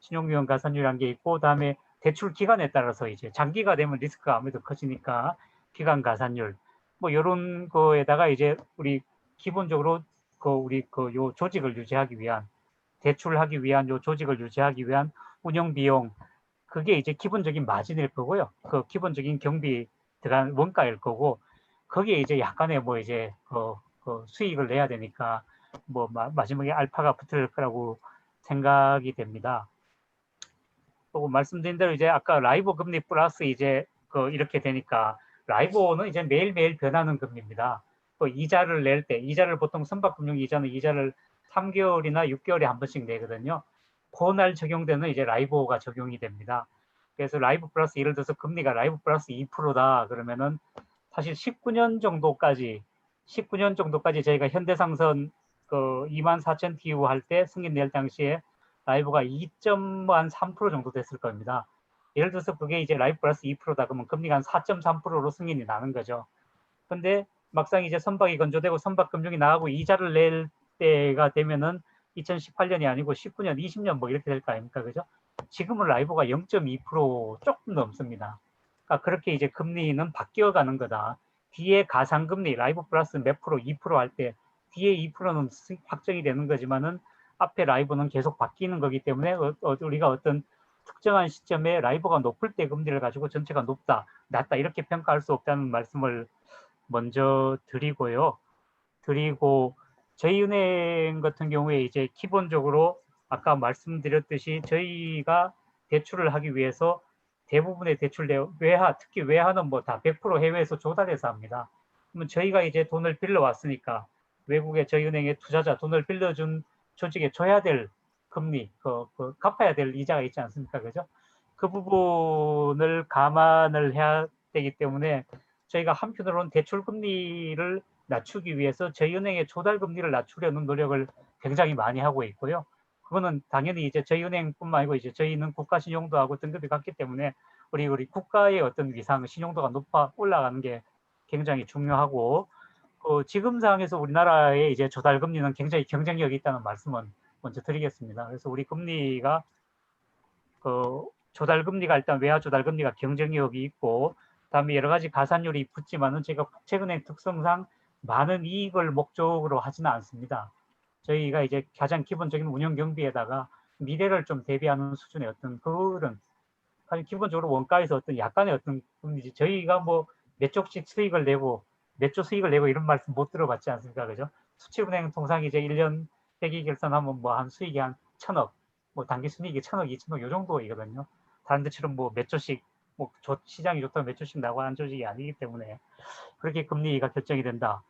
신용위험 가산율이라는 게 있고 그다음에 대출 기간에 따라서 이제 장기가 되면 리스크가 아무래도 커지니까 기간 가산율 뭐 이런 거에다가 이제 우리 기본적으로 요 조직을 유지하기 위한 대출하기 위한 요 조직을 유지하기 위한 운영 비용 그게 이제 기본적인 마진일 거고요. 그 기본적인 경비 들어간 원가일 거고 거기에 이제 약간의 뭐 이제 그 수익을 내야 되니까 뭐 마지막에 알파가 붙을 거라고 생각이 됩니다. 또 말씀드린 대로 이제 아까 라이보 금리 플러스 이제 이렇게 되니까 라이보는 이제 매일매일 변하는 금리입니다. 또 이자를 낼 때 이자를 보통 선박금융 이자는 이자를 3개월이나 6개월에 한 번씩 내거든요. 그날 적용되는 이제 라이보가 적용이 됩니다. 그래서 라이보 플러스 예를 들어서 금리가 라이보 플러스 2%다 그러면은 사실 19년 정도까지 저희가 현대상선 24,000 TU 할 때 승인 낼 당시에 라이브가 2.3% 정도 됐을 겁니다. 예를 들어서 그게 이제 라이브 플러스 2%다 그러면 금리가 한 4.3%로 승인이 나는 거죠. 근데 막상 이제 선박이 건조되고 선박 금융이 나가고 이자를 낼 때가 되면은 2018년이 아니고 19년, 20년 뭐 이렇게 될 거 아닙니까? 그죠? 지금은 라이브가 0.2% 조금 넘습니다. 그러니까 그렇게 이제 금리는 바뀌어 가는 거다. 뒤에 가상금리 라이브 플러스 몇 프로, 2% 할 때 뒤에 2%는 확정이 되는 거지만은 앞에 라이브는 계속 바뀌는 거기 때문에 우리가 어떤 특정한 시점에 라이브가 높을 때 금리를 가지고 전체가 높다, 낮다 이렇게 평가할 수 없다는 말씀을 먼저 드리고요. 그리고 저희 은행 같은 경우에 이제 기본적으로 아까 말씀드렸듯이 저희가 대출을 하기 위해서 대부분의 대출 외화, 특히 외화는 뭐 다 100% 해외에서 조달해서 합니다. 그러면 저희가 이제 돈을 빌려왔으니까 외국의 저희 은행의 투자자 돈을 빌려준 조직에 줘야 될 금리, 갚아야 될 이자가 있지 않습니까? 그죠? 그 부분을 감안을 해야 되기 때문에 저희가 한편으로는 대출 금리를 낮추기 위해서 저희 은행의 조달 금리를 낮추려는 노력을 굉장히 많이 하고 있고요. 그거는 당연히 이제 저희 은행뿐만 아니고 이제 저희는 국가 신용도하고 등급이 같기 때문에 우리 국가의 어떤 위상, 신용도가 높아 올라가는 게 굉장히 중요하고 지금 상황에서 우리나라의 이제 조달 금리는 굉장히 경쟁력이 있다는 말씀은 먼저 드리겠습니다. 그래서 우리 금리가 조달금리가 일단 외화 조달금리가 경쟁력이 있고 그다음에 여러 가지 가산율이 붙지만은 제가 국채은행 특성상 많은 이익을 목적으로 하지는 않습니다. 저희가 이제 가장 기본적인 운영 경비에다가 미래를 좀 대비하는 수준의 어떤 그런 아니 기본적으로 원가에서 어떤 약간의 어떤 금리지 저희가 뭐 몇 쪽씩 수익을 내고 몇 조 수익을 내고 이런 말씀 못 들어봤지 않습니까? 그죠? 수취은행 통상 이제 1년 회계 결산하면 뭐 한 수익이 한 1,000억, 뭐 단기 순이익이 1,000억, 2,000억 요 정도이거든요. 다른 데처럼 뭐 몇 조씩 뭐 시장이 좋다면 몇 조씩 나고 한 조직이 아니기 때문에 그렇게 금리가 결정이 된다.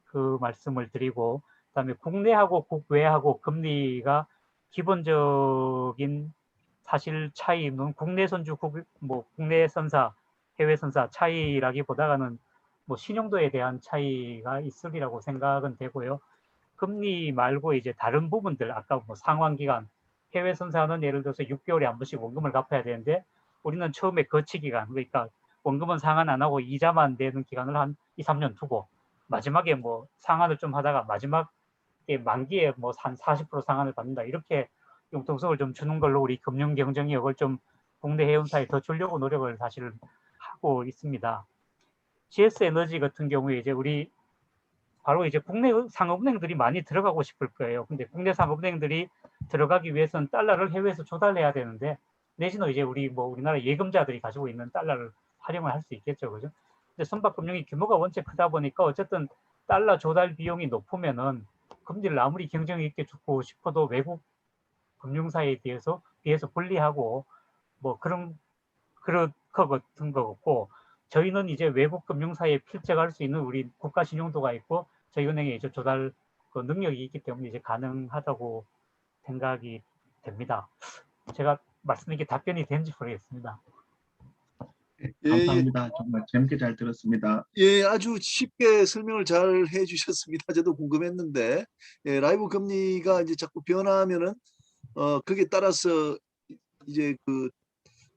그 말씀을 드리고 그다음에 국내하고 국외하고 금리가 기본적인 사실 차이는 국내 선주 뭐 국내 선사 해외 선사 차이라기보다는 뭐 신용도에 대한 차이가 있으리라고 생각은 되고요. 금리 말고 이제 다른 부분들 아까 뭐 상환기간 해외 선사는 예를 들어서 6개월에 한 번씩 원금을 갚아야 되는데 우리는 처음에 거치 기간 그러니까 원금은 상환 안 하고 이자만 내는 기간을 한 2, 3년 두고 마지막에 뭐 상환을 좀 하다가 마지막에 만기에 뭐 한 40% 상환을 받는다 이렇게 융통성을 좀 주는 걸로 우리 금융 경쟁력을 좀 국내 해운사에 더 주려고 노력을 사실 하고 있습니다. GS 에너지 같은 경우에 이제 우리 바로 이제 국내 상업은행들이 많이 들어가고 싶을 거예요. 근데 국내 상업은행들이 들어가기 위해서는 달러를 해외에서 조달해야 되는데 내지는 이제 우리 뭐 우리나라 예금자들이 가지고 있는 달러를 활용을 할 수 있겠죠, 그죠? 근데 선박금융이 규모가 원체 크다 보니까 어쨌든 달러 조달 비용이 높으면은 금리를 아무리 경쟁 있게 주고 싶어도 외국 금융사에 비해서 불리하고 뭐 그런 같은 거고 저희는 이제 외국 금융사에 필적할 수 있는 우리 국가 신용도가 있고 저희 은행에 이제 조달 그 능력이 있기 때문에 이제 가능하다고 생각이 됩니다. 제가 말씀드린 게 답변이 되는지 모르겠습니다. 예, 감사합니다. 정말 재밌게 잘 들었습니다. 예, 아주 쉽게 설명을 잘 해주셨습니다. 저도 궁금했는데 예, 라이브 금리가 이제 자꾸 변화하면은 그게 따라서 이제 그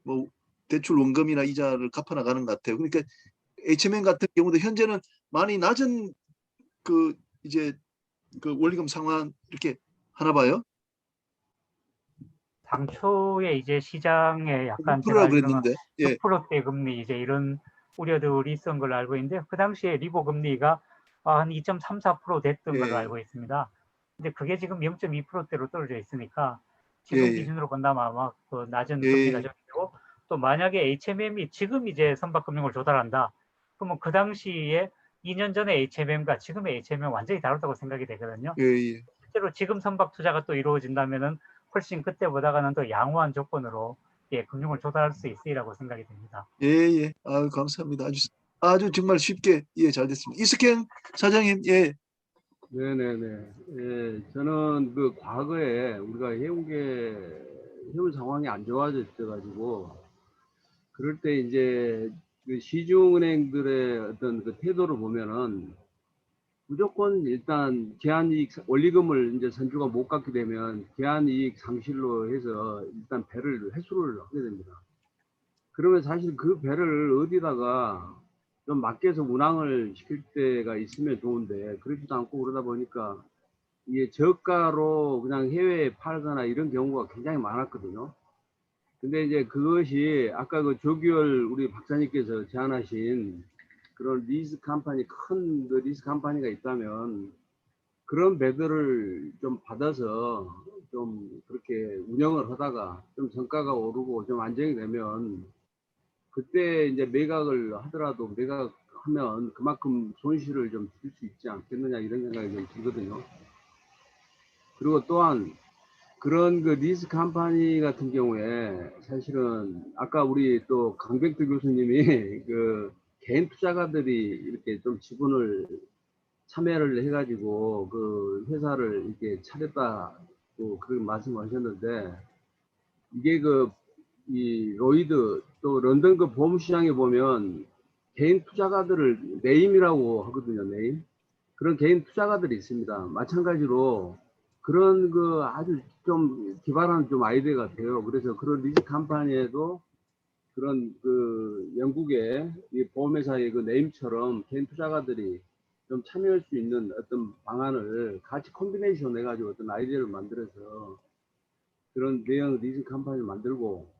뭐 대출 원금이나 이자를 갚아 나가는 것 같아요. 그러니까 HMN 같은 경우도 현재는 많이 낮은 그 이제 그 원리금 상환 이렇게 하나 봐요. 당초에 이제 시장에 약간 제가 6%라 알기로는 그랬는데 예, 6%대 금리 이제 이런 우려들이 있었던 걸로 알고 있는데 그 당시에 리보 금리가 한 2.34% 됐던 걸로 예, 알고 있습니다. 근데 그게 지금 0.2%대로 떨어져 있으니까 예, 지금 예, 기준으로 본다면 아마 그 낮은 금리가 예, 적용되고 또 만약에 HMM이 지금 이제 선박금융을 조달한다. 그러면 그 당시에 2년 전에 HMM과 지금의 HMM 완전히 다르다고 생각이 되거든요. 예, 예, 실제로 지금 선박 투자가 또 이루어진다면은 훨씬 그때보다는 더 양호한 조건으로 예, 금융을 조달할 수 있으리라고 생각이 됩니다. 예, 예. 아유, 감사합니다. 아주 정말 쉽게 예, 잘 됐습니다. 이석행 사장님, 예, 네네네. 예, 저는 그 과거에 우리가 해운 상황이 안 좋아졌어가지고, 그럴 때 이제 그 시중은행들의 어떤 그 태도를 보면은 무조건 일단 제한이익, 원리금을 이제 선주가 못 갚게 되면 제한이익 상실로 해서 일단 회수를 하게 됩니다. 그러면 사실 그 배를 어디다가 좀 맡겨서 운항을 시킬 때가 있으면 좋은데 그렇지도 않고 그러다 보니까 이게 저가로 그냥 해외에 팔거나 이런 경우가 굉장히 많았거든요. 근데 이제 그것이 아까 그 조규열 우리 박사님께서 제안하신 그런 리스 컴퍼니, 큰 그 리스 컴퍼니가 있다면 그런 배들을 좀 받아서 좀 그렇게 운영을 하다가 좀 성과가 오르고 좀 안정이 되면 그때 이제 매각을 하더라도 매각하면 그만큼 손실을 좀 줄 수 있지 않겠느냐 이런 생각이 좀 들거든요. 그리고 또한 그런 그 리스 컴퍼니 같은 경우에 사실은 아까 우리 또 강백두 교수님이 그 개인 투자가들이 이렇게 좀 지분을 참여를 해가지고 그 회사를 이렇게 차렸다고 그런 말씀하셨는데 이게 이 로이드 또 런던 그 보험시장에 보면 개인 투자가들을 네임이라고 하거든요. 네임. 그런 개인 투자가들이 있습니다. 마찬가지로 그런 그 아주 좀 기발한 좀 아이디어 같아요. 그래서 그런 리즈 컴퍼니에도 그런 그 영국의 이 보험회사의 그 네임처럼 개인 투자가들이 좀 참여할 수 있는 어떤 방안을 같이 콤비네이션 해가지고 어떤 아이디어를 만들어서 그런 대형 리즈 컴퍼니를 만들고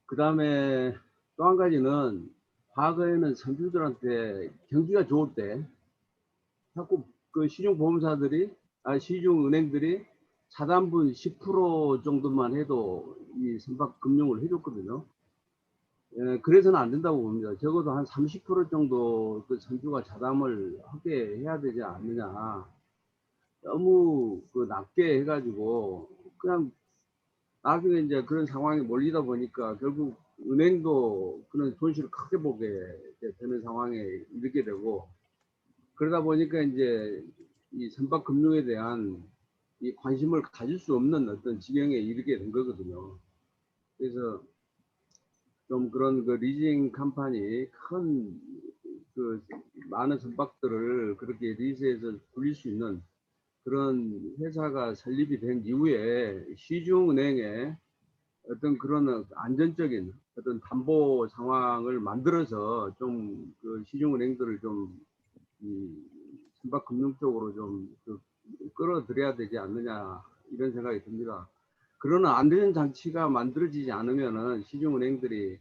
그다음에 또 한 가지는 과거에는 선주들한테 경기가 좋을 때 자꾸 그 시중은행들이 자담분 10% 정도만 해도 이 선박금융을 해줬거든요. 그래서는 안 된다고 봅니다. 적어도 한 30% 정도 그 선주가 자담을 하게 해야 되지 않느냐. 너무 그 낮게 해가지고 그냥 나중에 이제 그런 상황에 몰리다 보니까 결국 은행도 그런 손실을 크게 보게 되는 상황에 이르게 되고, 그러다 보니까 이제 이 선박금융에 대한 이 관심을 가질 수 없는 어떤 지경에 이르게 된 거거든요. 그래서 좀 그런 그 리징 컴퍼니 그 많은 선박들을 그렇게 리즈해서 굴릴 수 있는 그런 회사가 설립이 된 이후에 시중은행에 어떤 그런 안전적인 어떤 담보 상황을 만들어서 좀 그 시중은행들을 좀 선박 금융 쪽으로 좀 끌어들여야 되지 않느냐 이런 생각이 듭니다. 그러나 안전 장치가 만들어지지 않으면은 시중은행들이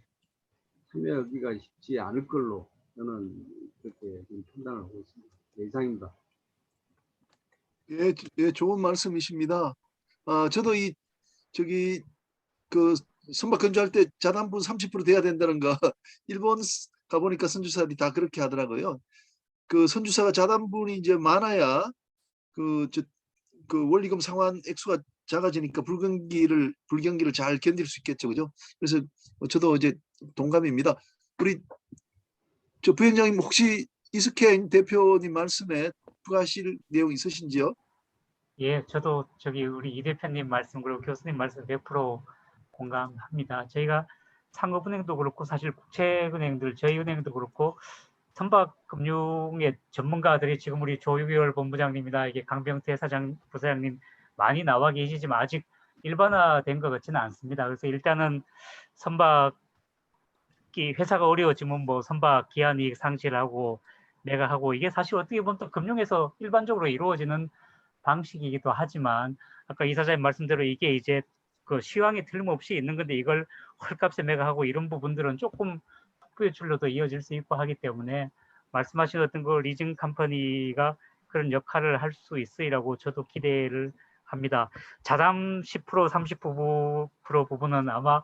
참여하기가 쉽지 않을 걸로 저는 그렇게 좀 판단을 하고 있습니다. 네, 이상입니다. 예, 예, 좋은 말씀이십니다. 저도 그 선박 건조할 때 자담분 30% 돼야 된다는 거 일본 가보니까 선주사들이 다 그렇게 하더라고요. 그 선주사가 자담분이 이제 많아야 그 원리금 상환 액수가 작아지니까 불경기를 잘 견딜 수 있겠죠, 그죠? 그래서 저도 이제 동감입니다. 우리 부위원장님 혹시 이스케인 대표님 말씀에 부가하실 내용 있으신지요? 예, 저도 우리 이 대표님 말씀 그리고 교수님 말씀 100% 공감합니다. 저희가 상업은행도 그렇고 사실 국채은행들 저희 은행도 그렇고 선박금융의 전문가들이 지금 우리 조유열 본부장님이나 이게 강병태 부사장님 많이 나와 계시지만 아직 일반화된 것 같지는 않습니다. 그래서 일단은 선박이 회사가 어려워지면 뭐 선박 기한이익 상실하고 매각하고 이게 사실 어떻게 보면 또 금융에서 일반적으로 이루어지는 방식이기도 하지만 아까 이사장님 말씀대로 이게 이제 그 시황이 틀림없이 있는 건데 이걸 헐값에 매각하고 이런 부분들은 조금 폭부유출로도 이어질 수 있고 하기 때문에 말씀하신 어떤 그 리징 컴퍼니가 그런 역할을 할 수 있으리라고 저도 기대를 합니다. 자담 10% 30% 부분은 아마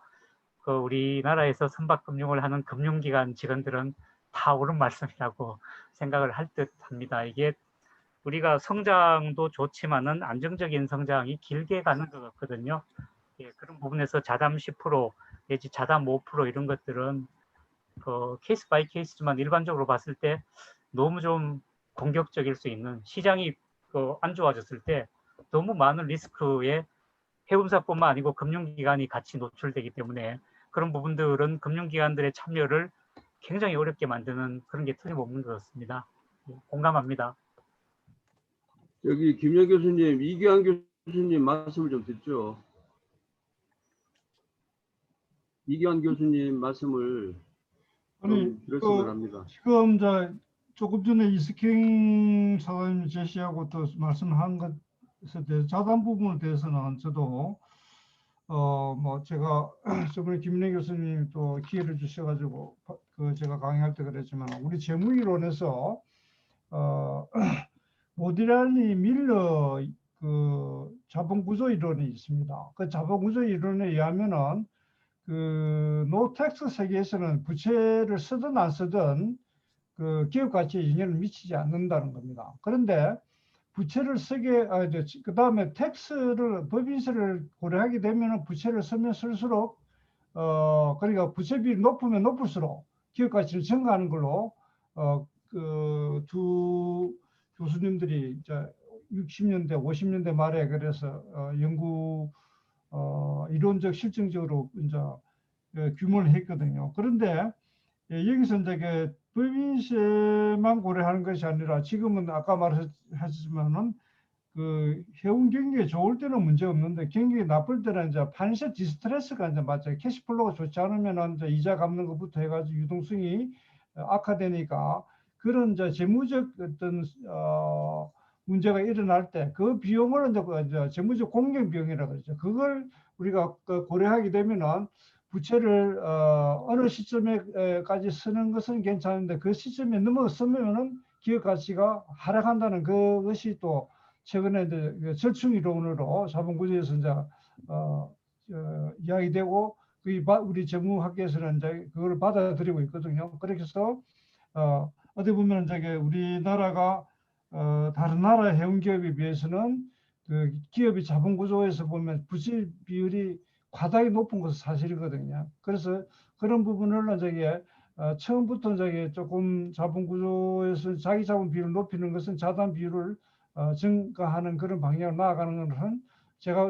그 우리나라에서 선박금융을 하는 금융기관 직원들은 다 옳은 말씀이라고 생각을 할 듯합니다. 이게 우리가 성장도 좋지만은 안정적인 성장이 길게 가는 것 같거든요. 예, 그런 부분에서 자담 10% 내지 자담 5% 이런 것들은 그 케이스 바이 케이스지만 일반적으로 봤을 때 너무 좀 공격적일 수 있는 시장이 안 좋아졌을 때 너무 많은 리스크에 해운사뿐만 아니고 금융기관이 같이 노출되기 때문에 그런 부분들은 금융기관들의 참여를 굉장히 어렵게 만드는 그런 게 틀림없는 것 같습니다. 공감합니다. 여기 김영 교수님, 이기환 교수님 말씀을 좀 듣죠. 이기환 교수님 말씀을 좀 들었으면 합니다. 지금 조금 전에 이스케인 사장님이 제시하고 또 말씀한 것에 대해서 자담 부분에 대해서는 저도 뭐 제가 저번에 김민혜 교수님 또 기회를 주셔가지고 제가 강의할 때 그랬지만 우리 재무이론에서 모디랄리 밀러 그 자본구조 이론이 있습니다. 그 자본구조 이론에 의하면은 그 노텍스 세계에서는 부채를 쓰든 안 쓰든 그 기업 가치에 영향을 미치지 않는다는 겁니다. 그런데 부채를 쓰게 그 다음에 법인세를 고려하게 되면 부채를 쓰면 쓸수록 그러니까 부채비율이 높으면 높을수록 기업 가치를 증가하는 걸로 그 두 교수님들이 이제 60년대 50년대 말에 그래서 연구 이론적 실증적으로 이제 규모를 했거든요. 그런데 여기서 이제 그 법인세만 고려하는 것이 아니라 지금은 아까 말하셨지만은 그 해운 경기가 좋을 때는 문제 없는데 경기가 나쁠 때는 이제 판세 디스트레스가 이제 맞아요. 캐시플로우가 좋지 않으면은 이제 이자 갚는 것부터 해가지고 유동성이 악화되니까 그런 이제 재무적 어떤 문제가 일어날 때 그 비용을 이제 재무적 공경 비용이라고 그러죠. 그걸 우리가 고려하게 되면은 부채를 어느 시점에까지 쓰는 것은 괜찮은데 그 시점에 넘어서면은 기업 가치가 하락한다는 그것이 또 최근에 이제 그 절충 이론으로 자본구조에서 이제 이야기되고 우리 전문학계에서는 이제 그걸 받아들이고 있거든요. 그래서 어떻게 보면 이제 우리나라가 다른 나라 해운 기업에 비해서는 그 기업의 자본 구조에서 보면 부채 비율이 과다하게 높은 것은 사실이거든요. 그래서 그런 부분을 처음부터 조금 자본 구조에서 자기 자본 비율을 높이는 것은 자산 비율을 증가하는 그런 방향으로 나아가는 것은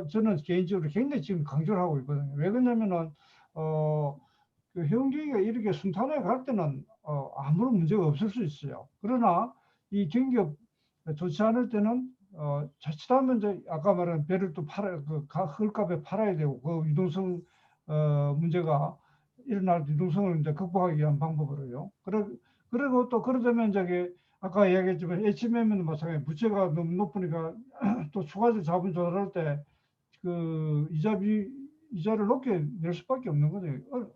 저는 개인적으로 굉장히 지금 강조를 하고 있거든요. 왜 그러냐면은 그 해운 경기가 이렇게 순탄하게 갈 때는 아무런 문제가 없을 수 있어요. 그러나 이 경기가 좋지 않을 때는 자칫하면 이제 아까 말한 배를 또 헐값에 팔아야 되고 그 유동성 문제가 일어날 유동성을 이제 극복하기 위한 방법으로요. 그리고 또 그러자면 아까 이야기했지만 HMM은 마찬가지 부채가 너무 높으니까 또 추가적 자본 조달할 때 그 이자를 높게 낼 수밖에 없는 거죠.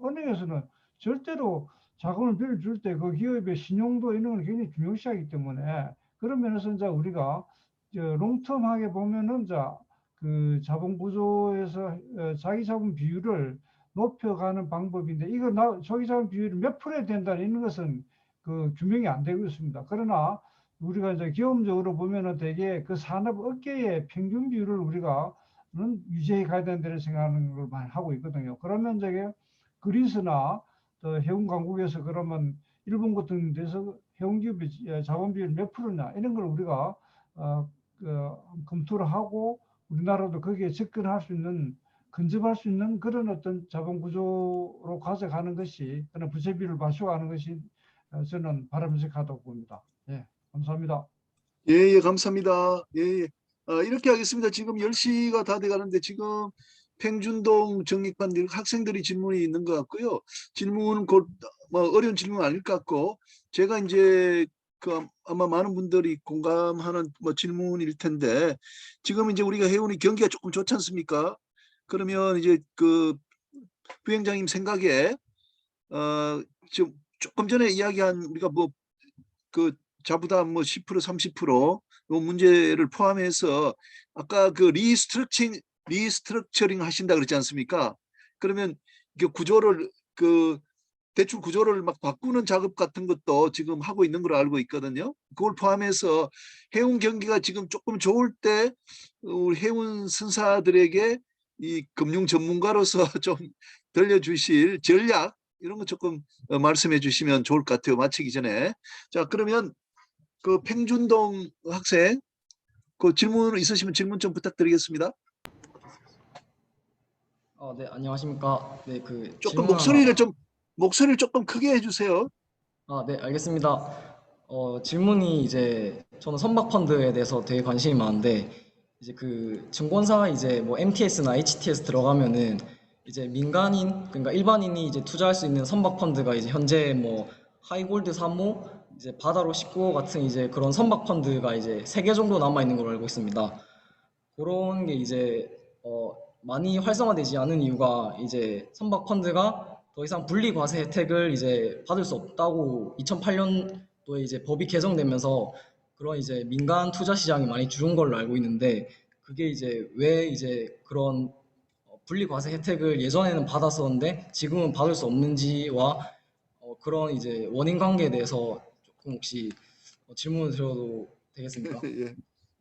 은행에서는 절대로 자금을 빌려줄 때 그 기업의 신용도 이런 걸 굉장히 중요시하기 때문에 그런 면에서 이제 우리가 롱텀하게 보면은 그 자본 구조에서 자기 자본 비율을 높여가는 방법인데 이거 자기 자본 비율이 몇 프로에 된다 이런 것은 그 규명이 안 되고 있습니다. 그러나 우리가 이제 경험적으로 보면은 되게 그 산업 업계의 평균 비율을 우리가 유지해 가야 된다는 생각하는 걸 많이 하고 있거든요. 그러면 그리스나 또 해운 강국에서 그러면 일본 같은 데서 해운 기업의 자본 비율 몇 프로냐 이런 걸 우리가 검토를 하고 우리나라도 거기에 접근할 수 있는 근접할 수 있는 그런 어떤 자본 구조로 가져가는 것이 그런 부채 비율을 맞춰가는 것이 저는 바람직하다고 봅니다. 예, 감사합니다. 예, 감사합니다. 예. 이렇게 하겠습니다. 지금 10시가 다 돼가는데 지금 팽준동 정익반 학생들이 질문이 있는 것 같고요. 질문은 곧 어려운 질문 아닐 것 같고 제가 이제 아마 많은 분들이 공감하는 질문일 텐데 지금 이제 우리가 해운이 경기가 조금 좋지 않습니까? 그러면 이제 그 부회장님 생각에 지금 조금 전에 이야기한 우리가 그 자부담 10% 30% 문제를 포함해서 아까 그 리스트럭처링 하신다 그러지 않습니까? 그러면 구조를 대출 구조를 막 바꾸는 작업 같은 것도 지금 하고 있는 걸로 알고 있거든요. 그걸 포함해서 해운 경기가 지금 조금 좋을 때 우리 해운 선사들에게 이 금융 전문가로서 좀 들려주실 전략 이런 거 조금 말씀해 주시면 좋을 것 같아요. 마치기 전에. 자, 그러면 그 팽준동 학생 그 질문 있으시면 질문 좀 부탁드리겠습니다. 네, 안녕하십니까. 네, 조금 질문 목소리를 조금 크게 해주세요. 네, 알겠습니다. 질문이 저는 선박 펀드에 대해서 되게 관심이 많은데 이제 증권사 MTS나 HTS 들어가면은 민간인 그러니까 일반인이 투자할 수 있는 선박 펀드가 현재 하이골드 3호 바다로 19호 같은 그런 선박 펀드가 3개 정도 남아 있는 걸로 알고 있습니다. 그런 게 많이 활성화되지 않은 이유가 선박 펀드가 더 이상 분리 과세 혜택을 받을 수 없다고 2008년도에 법이 개정되면서 그런 민간 투자 시장이 많이 줄은 걸로 알고 있는데 그게 왜 그런 분리 과세 혜택을 예전에는 받았었는데 지금은 받을 수 없는지와 그런 원인 관계에 대해서 조금 혹시 질문을 드려도 되겠습니까?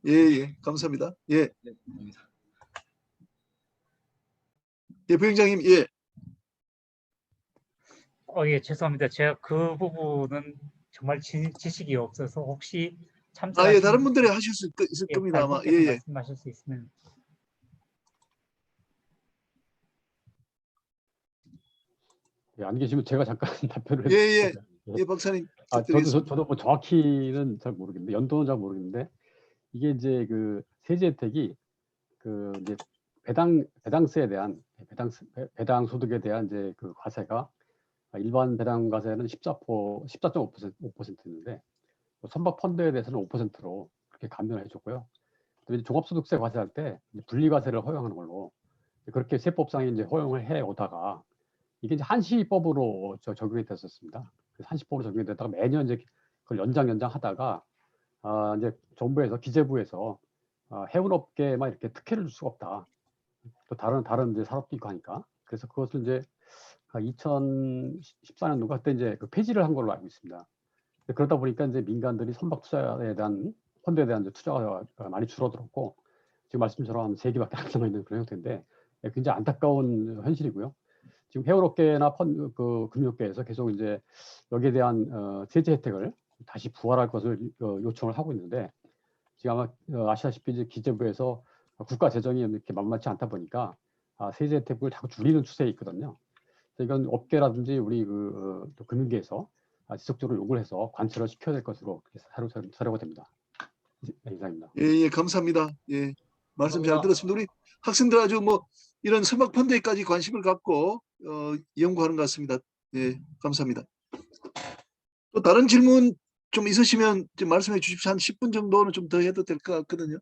예, 감사합니다. 예. 네, 감사합니다. 예, 부회장님, 예. 예, 죄송합니다. 제가 그 부분은 정말 지식이 없어서 혹시 예, 참석하신 다른 분들이 하실 수 있을 겁니다, 아마. 분께서 예. 말씀하실 수 있으면. 안 계시면 제가 잠깐 답변을 예, 박사님. 저도 정확히는 잘 모르겠는데 연도는 잘 모르겠는데 이게 이제 그 세제 혜택이 이제 배당세에 대한 배당 소득에 대한 이제 그 과세가 일반 배당 과세는 14.5%인데 선박 펀드에 대해서는 5%로 그렇게 감면을 해줬고요. 또 이제 종합소득세 과세할 때 분리과세를 허용하는 걸로 그렇게 세법상에 이제 허용을 해 오다가 이게 이제 한시법으로 적용이 됐었습니다. 그래서 한시법으로 적용이 됐다가 매년 이제 그걸 연장하다가 이제 정부에서 기재부에서 해운업계만 이렇게 특혜를 줄 수가 없다. 또 다른 이제 산업도 있고 하니까. 그래서 그것을 이제 2014년도가 그때 이제 그 폐지를 한 걸로 알고 있습니다. 그러다 보니까 이제 민간들이 선박 투자에 대한 펀드에 대한 이제 투자가 많이 줄어들었고 지금 말씀처럼 3개밖에 안 남아 있는 그런 형태인데 굉장히 안타까운 현실이고요. 지금 해운업계나 그 금융업계에서 계속 이제 여기에 대한 세제 혜택을 다시 부활할 것을 요청을 하고 있는데 지금 아마 아시다시피 이제 기재부에서 국가 재정이 이렇게 만만치 않다 보니까 세제 혜택을 자꾸 줄이는 추세에 있거든요. 그래서 이건 업계라든지 우리 또 금융계에서 지속적으로 요구를 해서 관철을 시켜야 될 것으로 사료가 됩니다. 이상입니다. 예, 감사합니다. 예, 말씀 잘 감사합니다. 들었습니다. 우리 학생들 아주 뭐 이런 선박 펀드에까지 관심을 갖고 연구하는 것 같습니다. 예, 감사합니다. 또 다른 질문 좀 있으시면 좀 말씀해 주십시오. 한 10분 정도는 좀 더 해도 될 것 같거든요.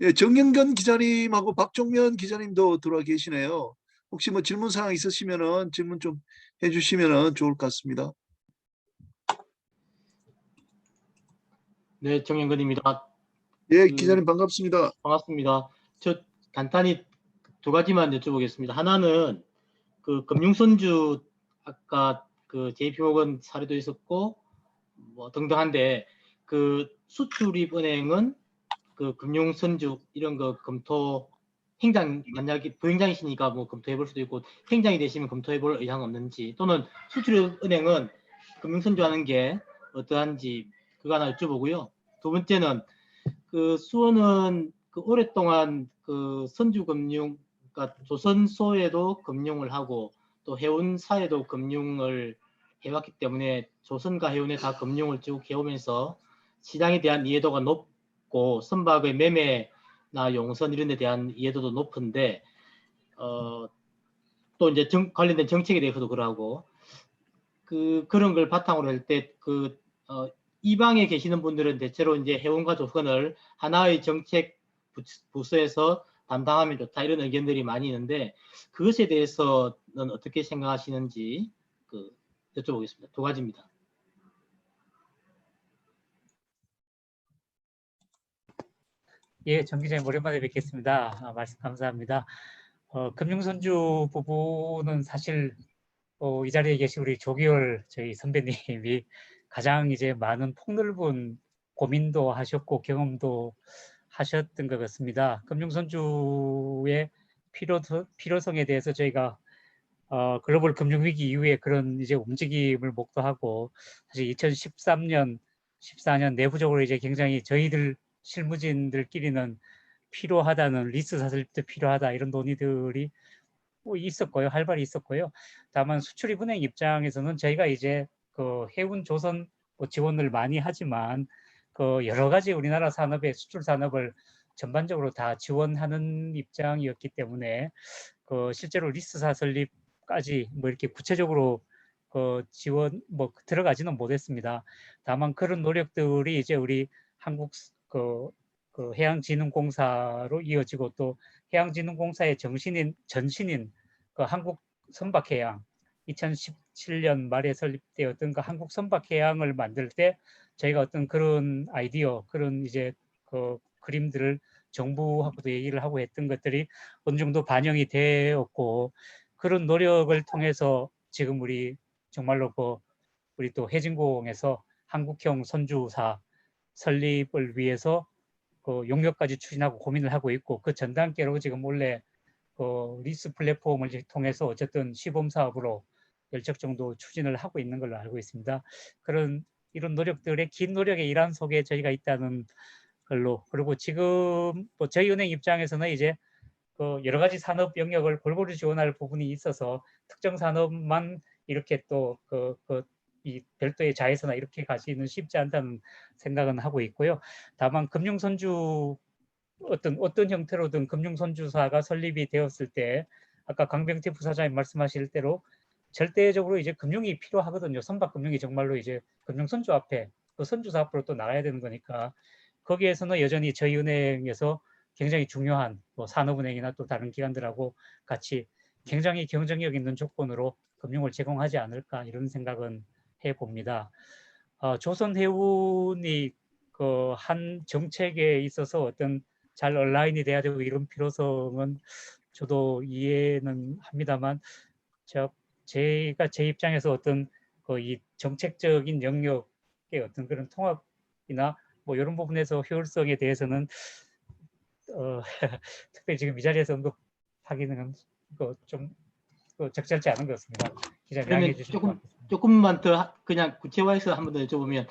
예, 정영근 기자님하고 박종면 기자님도 들어와 계시네요. 혹시 뭐 질문 사항 있으시면은 질문 좀 해주시면은 좋을 것 같습니다. 네, 정영근입니다. 예, 기자님 반갑습니다. 반갑습니다. 저 간단히 2가지만 여쭤보겠습니다. 하나는 그 금융선주 아까 그 JP모건 사례도 있었고 뭐 등등한데 그 수출입은행은 그 금융선주 이런 거 검토 만약에 부행장이시니까 뭐 검토해볼 수도 있고 행장이 되시면 검토해볼 의향 없는지 또는 수출입은행은 금융선주하는 게 어떠한지 그거 하나 여쭤보고요. 2번째는 그 수원은 그 오랫동안 그 선주금융 그러니까 조선소에도 금융을 하고 또 해운사에도 금융을 해왔기 때문에 조선과 해운에 다 금융을 쭉 해오면서 시장에 대한 이해도가 높고 선박의 매매나 용선 이런 데 대한 이해도도 높은데 또 이제 관련된 정책에 대해서도 그러고 그런 걸 바탕으로 할 때 이방에 계시는 분들은 대체로 이제 해운과 조선을 하나의 정책 부서에서 담당하면 좋다 이런 의견들이 많이 있는데 그것에 대해서는 어떻게 생각하시는지 여쭤보겠습니다. 2가지입니다. 예, 정 기자님 오랜만에 뵙겠습니다. 말씀 감사합니다. 금융선주 부분은 사실 이 자리에 계신 우리 조기열 저희 선배님이 가장 이제 많은 폭넓은 고민도 하셨고 경험도 하셨던 것 같습니다. 금융선주의 필요성에 대해서 저희가 글로벌 금융위기 이후에 그런 이제 움직임을 목도하고 사실 2013년, 14년 내부적으로 이제 굉장히 저희들 실무진들끼리는 필요하다는 리스크 사슬립도 필요하다 이런 논의들이 뭐 있었고요. 활발히 있었고요. 다만 수출입은행 입장에서는 저희가 이제 그 해운 조선 지원을 많이 하지만 그 여러 가지 우리나라 산업의 수출 산업을 전반적으로 다 지원하는 입장이었기 때문에 그 실제로 리스크 사설립까지 뭐 이렇게 구체적으로 지원 뭐 들어가지는 못했습니다. 다만 그런 노력들이 이제 우리 한국 그 해양진흥공사로 이어지고 또 해양진흥공사의 전신인 그 한국선박해양 2017년 말에 설립되었던 그 한국선박해양을 만들 때 저희가 어떤 그런 아이디어 그런 이제 그 그림들을 정부하고도 얘기를 하고 했던 것들이 어느 정도 반영이 되었고 그런 노력을 통해서 지금 우리 정말로 우리 또 해진공에서 한국형 선주사 설립을 위해서 용역까지 추진하고 고민을 하고 있고 그 전 단계로 지금 원래 리스 플랫폼을 통해서 어쨌든 시범 사업으로 열척 정도 추진을 하고 있는 걸로 알고 있습니다. 이런 노력들의 긴 노력의 일환 속에 저희가 있다는 걸로 그리고 지금 뭐 저희 은행 입장에서는 이제 여러 가지 산업 영역을 골고루 지원할 부분이 있어서 특정 산업만 이렇게 또 이 별도의 자회사나 이렇게 가지는 쉽지 않다는 생각은 하고 있고요. 다만 금융선주 어떤 형태로든 금융선주사가 설립이 되었을 때 아까 강병태 부사장님 말씀하실 대로 절대적으로 이제 금융이 필요하거든요. 선박금융이 정말로 이제 금융선주 앞에 그 선주사 앞으로 또 나가야 되는 거니까 거기에서는 여전히 저희 은행에서 굉장히 중요한 뭐 산업은행이나 또 다른 기관들하고 같이 굉장히 경쟁력 있는 조건으로 금융을 제공하지 않을까 이런 생각은 해봅니다. 조선해운이 그 한 정책에 있어서 어떤 잘 얼라인이 돼야 되고 이런 필요성은 저도 이해는 합니다만 제가 제 입장에서 어떤 이 정책적인 영역의 어떤 그런 통합이나 뭐 이런 부분에서 효율성에 대해서는 특별히 지금 이 자리에서 언급하기는 좀 적절치 않은 것 같습니다. 기자님 양해해 그러면 주시면 고맙겠습니다. 조금만 더 그냥 구체화해서 한 번 더 여쭤보면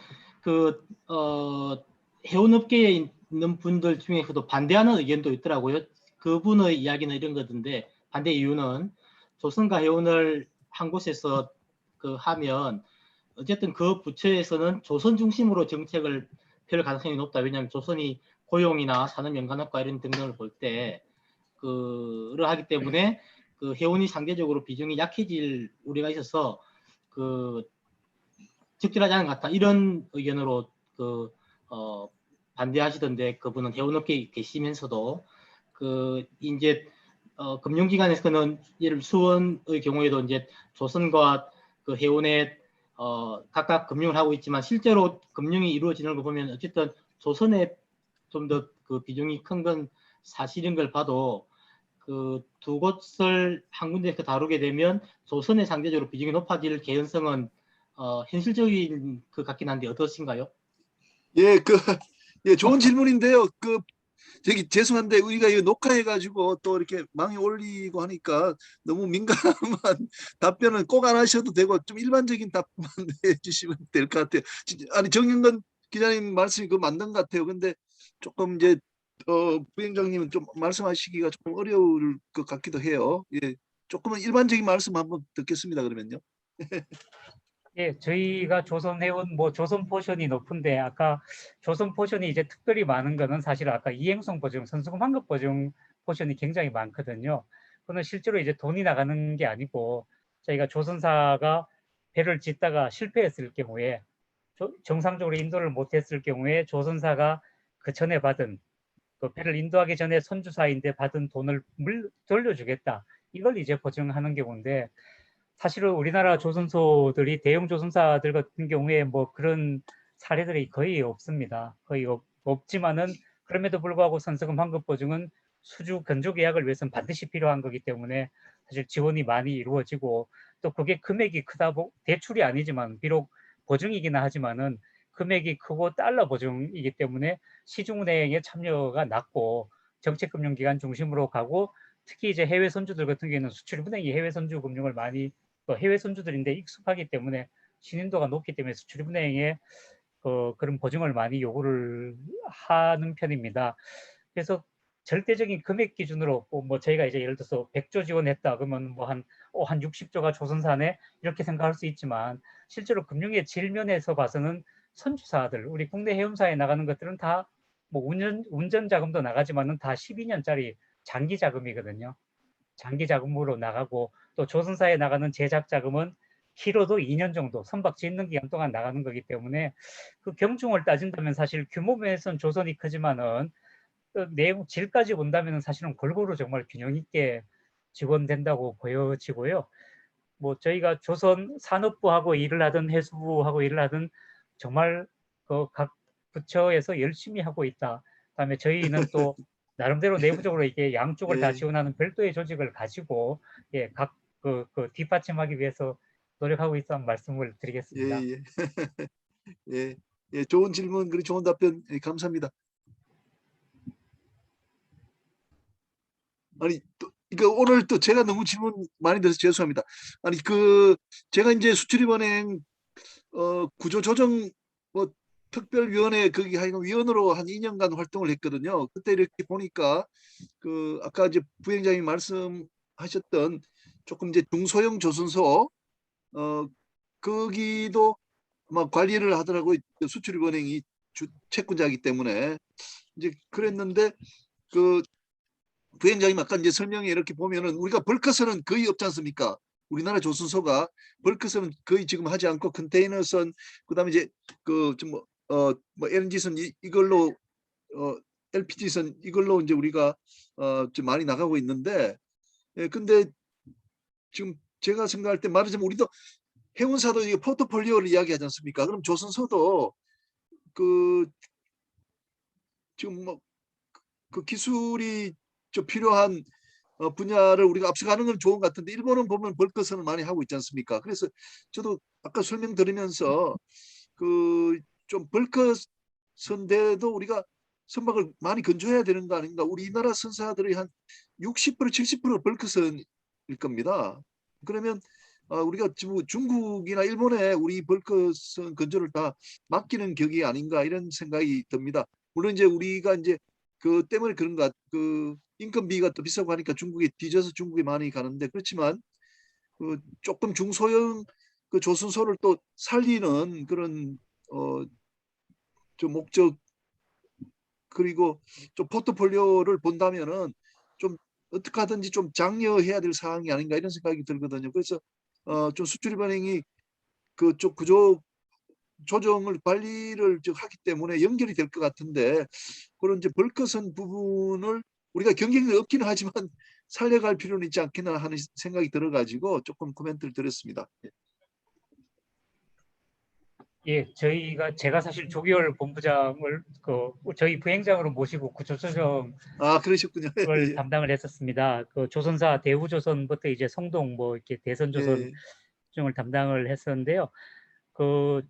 해운업계에 있는 분들 중에서도 반대하는 의견도 있더라고요. 그분의 이야기는 이런 거던데 반대 이유는 조선과 해운을 한 곳에서 하면 어쨌든 그 부처에서는 조선 중심으로 정책을 펼 가능성이 높다. 왜냐하면 조선이 고용이나 산업 연관학과 이런 등등을 볼 때 그러하기 때문에 그 해운이 상대적으로 비중이 약해질 우려가 있어서 적절하지 않은 것 같다. 이런 의견으로 반대하시던데 그분은 해운업계에 계시면서도 이제 금융기관에서는 예를 수원의 경우에도 이제 조선과 그 해운에 각각 금융을 하고 있지만 실제로 금융이 이루어지는 거 보면 어쨌든 조선에 좀 더 그 비중이 큰 건 사실인 걸 봐도 그 두 곳을 한 군데에서 다루게 되면 조선의 상대적으로 비중이 높아질 개연성은 현실적인 것 같긴 한데 어떠신가요? 예, 예, 좋은 질문인데요. 저기 죄송한데 우리가 이거 녹화해가지고 또 이렇게 망에 올리고 하니까 너무 민감한 답변은 꼭 안 하셔도 되고 좀 일반적인 답만 해주시면 될 것 같아요. 아니 정영근 기자님 말씀이 맞는 것 같아요. 근데 조금 이제 부행장님은 좀 말씀하시기가 조금 어려울 것 같기도 해요. 예, 조금은 일반적인 말씀 한번 듣겠습니다. 그러면요. 예, 저희가 조선해운 조선 포션이 높은데 아까 조선 포션이 이제 특별히 많은 거는 사실 아까 이행성 보증, 선수금 환급 보증 포션이 굉장히 많거든요. 그거는 실제로 이제 돈이 나가는 게 아니고 저희가 조선사가 배를 짓다가 실패했을 경우에 정상적으로 인도를 못했을 경우에 조선사가 그 전에 받은 그 배를 인도하기 전에 선주사인데 받은 돈을 돌려주겠다. 이걸 이제 보증하는 경우인데 사실은 우리나라 조선소들이 대형 조선사들 같은 경우에 뭐 그런 사례들이 거의 없습니다. 거의 없지만은 그럼에도 불구하고 선수금 환급 보증은 수주 견조 계약을 위해서는 반드시 필요한 거기 때문에 사실 지원이 많이 이루어지고 또 그게 금액이 크다 대출이 아니지만 비록 보증이기는 하지만은 금액이 크고 달러 보증이기 때문에 시중은행의 참여가 낮고 정책금융기관 중심으로 가고 특히 이제 해외 선주들 같은 경우에는 수출입은행이 해외 선주 금융을 많이 해외 선주들인데 익숙하기 때문에 신인도가 높기 때문에 수출입은행에 그런 보증을 많이 요구를 하는 편입니다. 그래서 절대적인 금액 기준으로 뭐 저희가 이제 예를 들어서 100조 지원했다 그러면 뭐 한 60조가 조선사네 이렇게 생각할 수 있지만 실제로 금융의 질면에서 봐서는 선주사들 우리 국내 해운사에 나가는 것들은 다 뭐 운전 자금도 나가지만은 다 12년짜리 장기 자금이거든요. 장기 자금으로 나가고 또 조선사에 나가는 제작 자금은 길어도 2년 정도 선박 짓는 기간 동안 나가는 거기 때문에 그 경중을 따진다면 사실 규모 면에서는 조선이 크지만은 내용 질까지 본다면 사실은 골고루 정말 균형 있게 지원된다고 보여지고요. 뭐 저희가 조선 산업부하고 일을 하든 해수부하고 일을 하든 정말 각 부처에서 열심히 하고 있다. 그다음에 저희는 또 나름대로 내부적으로 이게 양쪽을 다 예. 지원하는 별도의 조직을 가지고 각 뒷받침하기 위해서 노력하고 있다는 말씀을 드리겠습니다. 예, 예. 예, 예, 좋은 질문 그리고 좋은 답변 감사합니다. 아니 또 오늘 또 제가 너무 질문 많이 드려서 죄송합니다. 아니 제가 이제 수출입은행 구조조정 뭐 특별위원회 거기 하여간 위원으로 한 2년간 활동을 했거든요. 그때 이렇게 보니까 아까 이제 부행장님 말씀하셨던 조금 이제 중소형 조선소 거기도 막 관리를 하더라고요. 수출입은행이 채권자이기 때문에 이제 그랬는데 부행장님 아까 이제 설명에 이렇게 보면은 우리가 벌크선은 거의 없지 않습니까? 우리나라 조선소가 벌크선은 거의 지금 하지 않고 컨테이너선 그다음에 이제 뭐 LNG선 이걸로 LPG선 이걸로 이제 우리가 좀 많이 나가고 있는데, 근데 지금 제가 생각할 때 말하자면 우리도 해운사도 이게 포트폴리오를 이야기하지 않습니까? 그럼 조선소도 그 지금 뭐 그 기술이 좀 필요한 분야를 우리가 앞서가는 건 좋은 것 같은데, 일본은 보면 벌크선을 많이 하고 있지 않습니까? 그래서 저도 아까 설명 들으면서 그 좀 벌크선대도 우리가 선박을 많이 건조해야 되는 거 아닌가? 우리나라 선사들의 한 60% 70% 벌크선일 겁니다. 그러면 우리가 지금 중국이나 일본에 우리 벌크선 건조를 다 맡기는 격이 아닌가 이런 생각이 듭니다. 물론 이제 우리가 이제 그 때문에 그런가, 그 인건비가 또 비싸고 하니까 중국에 뒤져서 중국에 많이 가는데, 그렇지만 그 조금 중소형 그 조선소를 또 살리는 그런 좀 목적, 그리고 좀 포트폴리오를 본다면은 좀 어떻게 하든지 좀 장려해야 될 사항이 아닌가 이런 생각이 들거든요. 그래서 좀 수출입은행이 그쪽 구조 조정을 관리를 하기 때문에 연결이 될 것 같은데, 그런 이제 벌크선 부분을 우리가 경쟁력이 없기는 하지만 살려갈 필요는 있지 않겠나 하는 생각이 들어가지고 조금 코멘트를 드렸습니다. 예, 제가 사실 조기열 본부장을 저희 부행장으로 모시고 구조조정을 그러셨군요. 예. 담당을 했었습니다. 그 조선사 대우조선부터 이제 성동 뭐 이렇게 대선조선 예. 중을 담당을 했었는데요. 그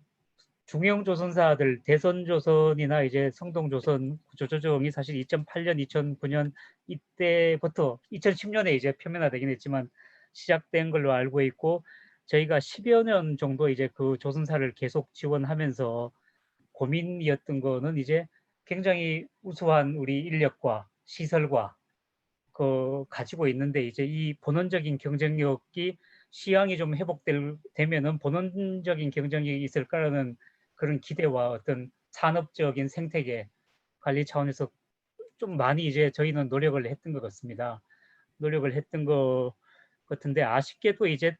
중형 조선사들 대선조선이나 이제 성동조선 구조조정이 사실 2008년, 2009년 이때부터 2010년에 이제 표면화되긴 했지만 시작된 걸로 알고 있고, 저희가 10여 년 정도 이제 그 조선사를 계속 지원하면서 고민이었던 거는 이제 굉장히 우수한 우리 인력과 시설과 가지고 있는데, 이제 이 본원적인 경쟁력이 시황이 좀 회복되면은 본원적인 경쟁력이 있을까라는 그런 기대와 어떤 산업적인 생태계 관리 차원에서 좀 많이 이제 저희는 노력을 했던 것 같습니다. 노력을 했던 것 같은데, 아쉽게도 이제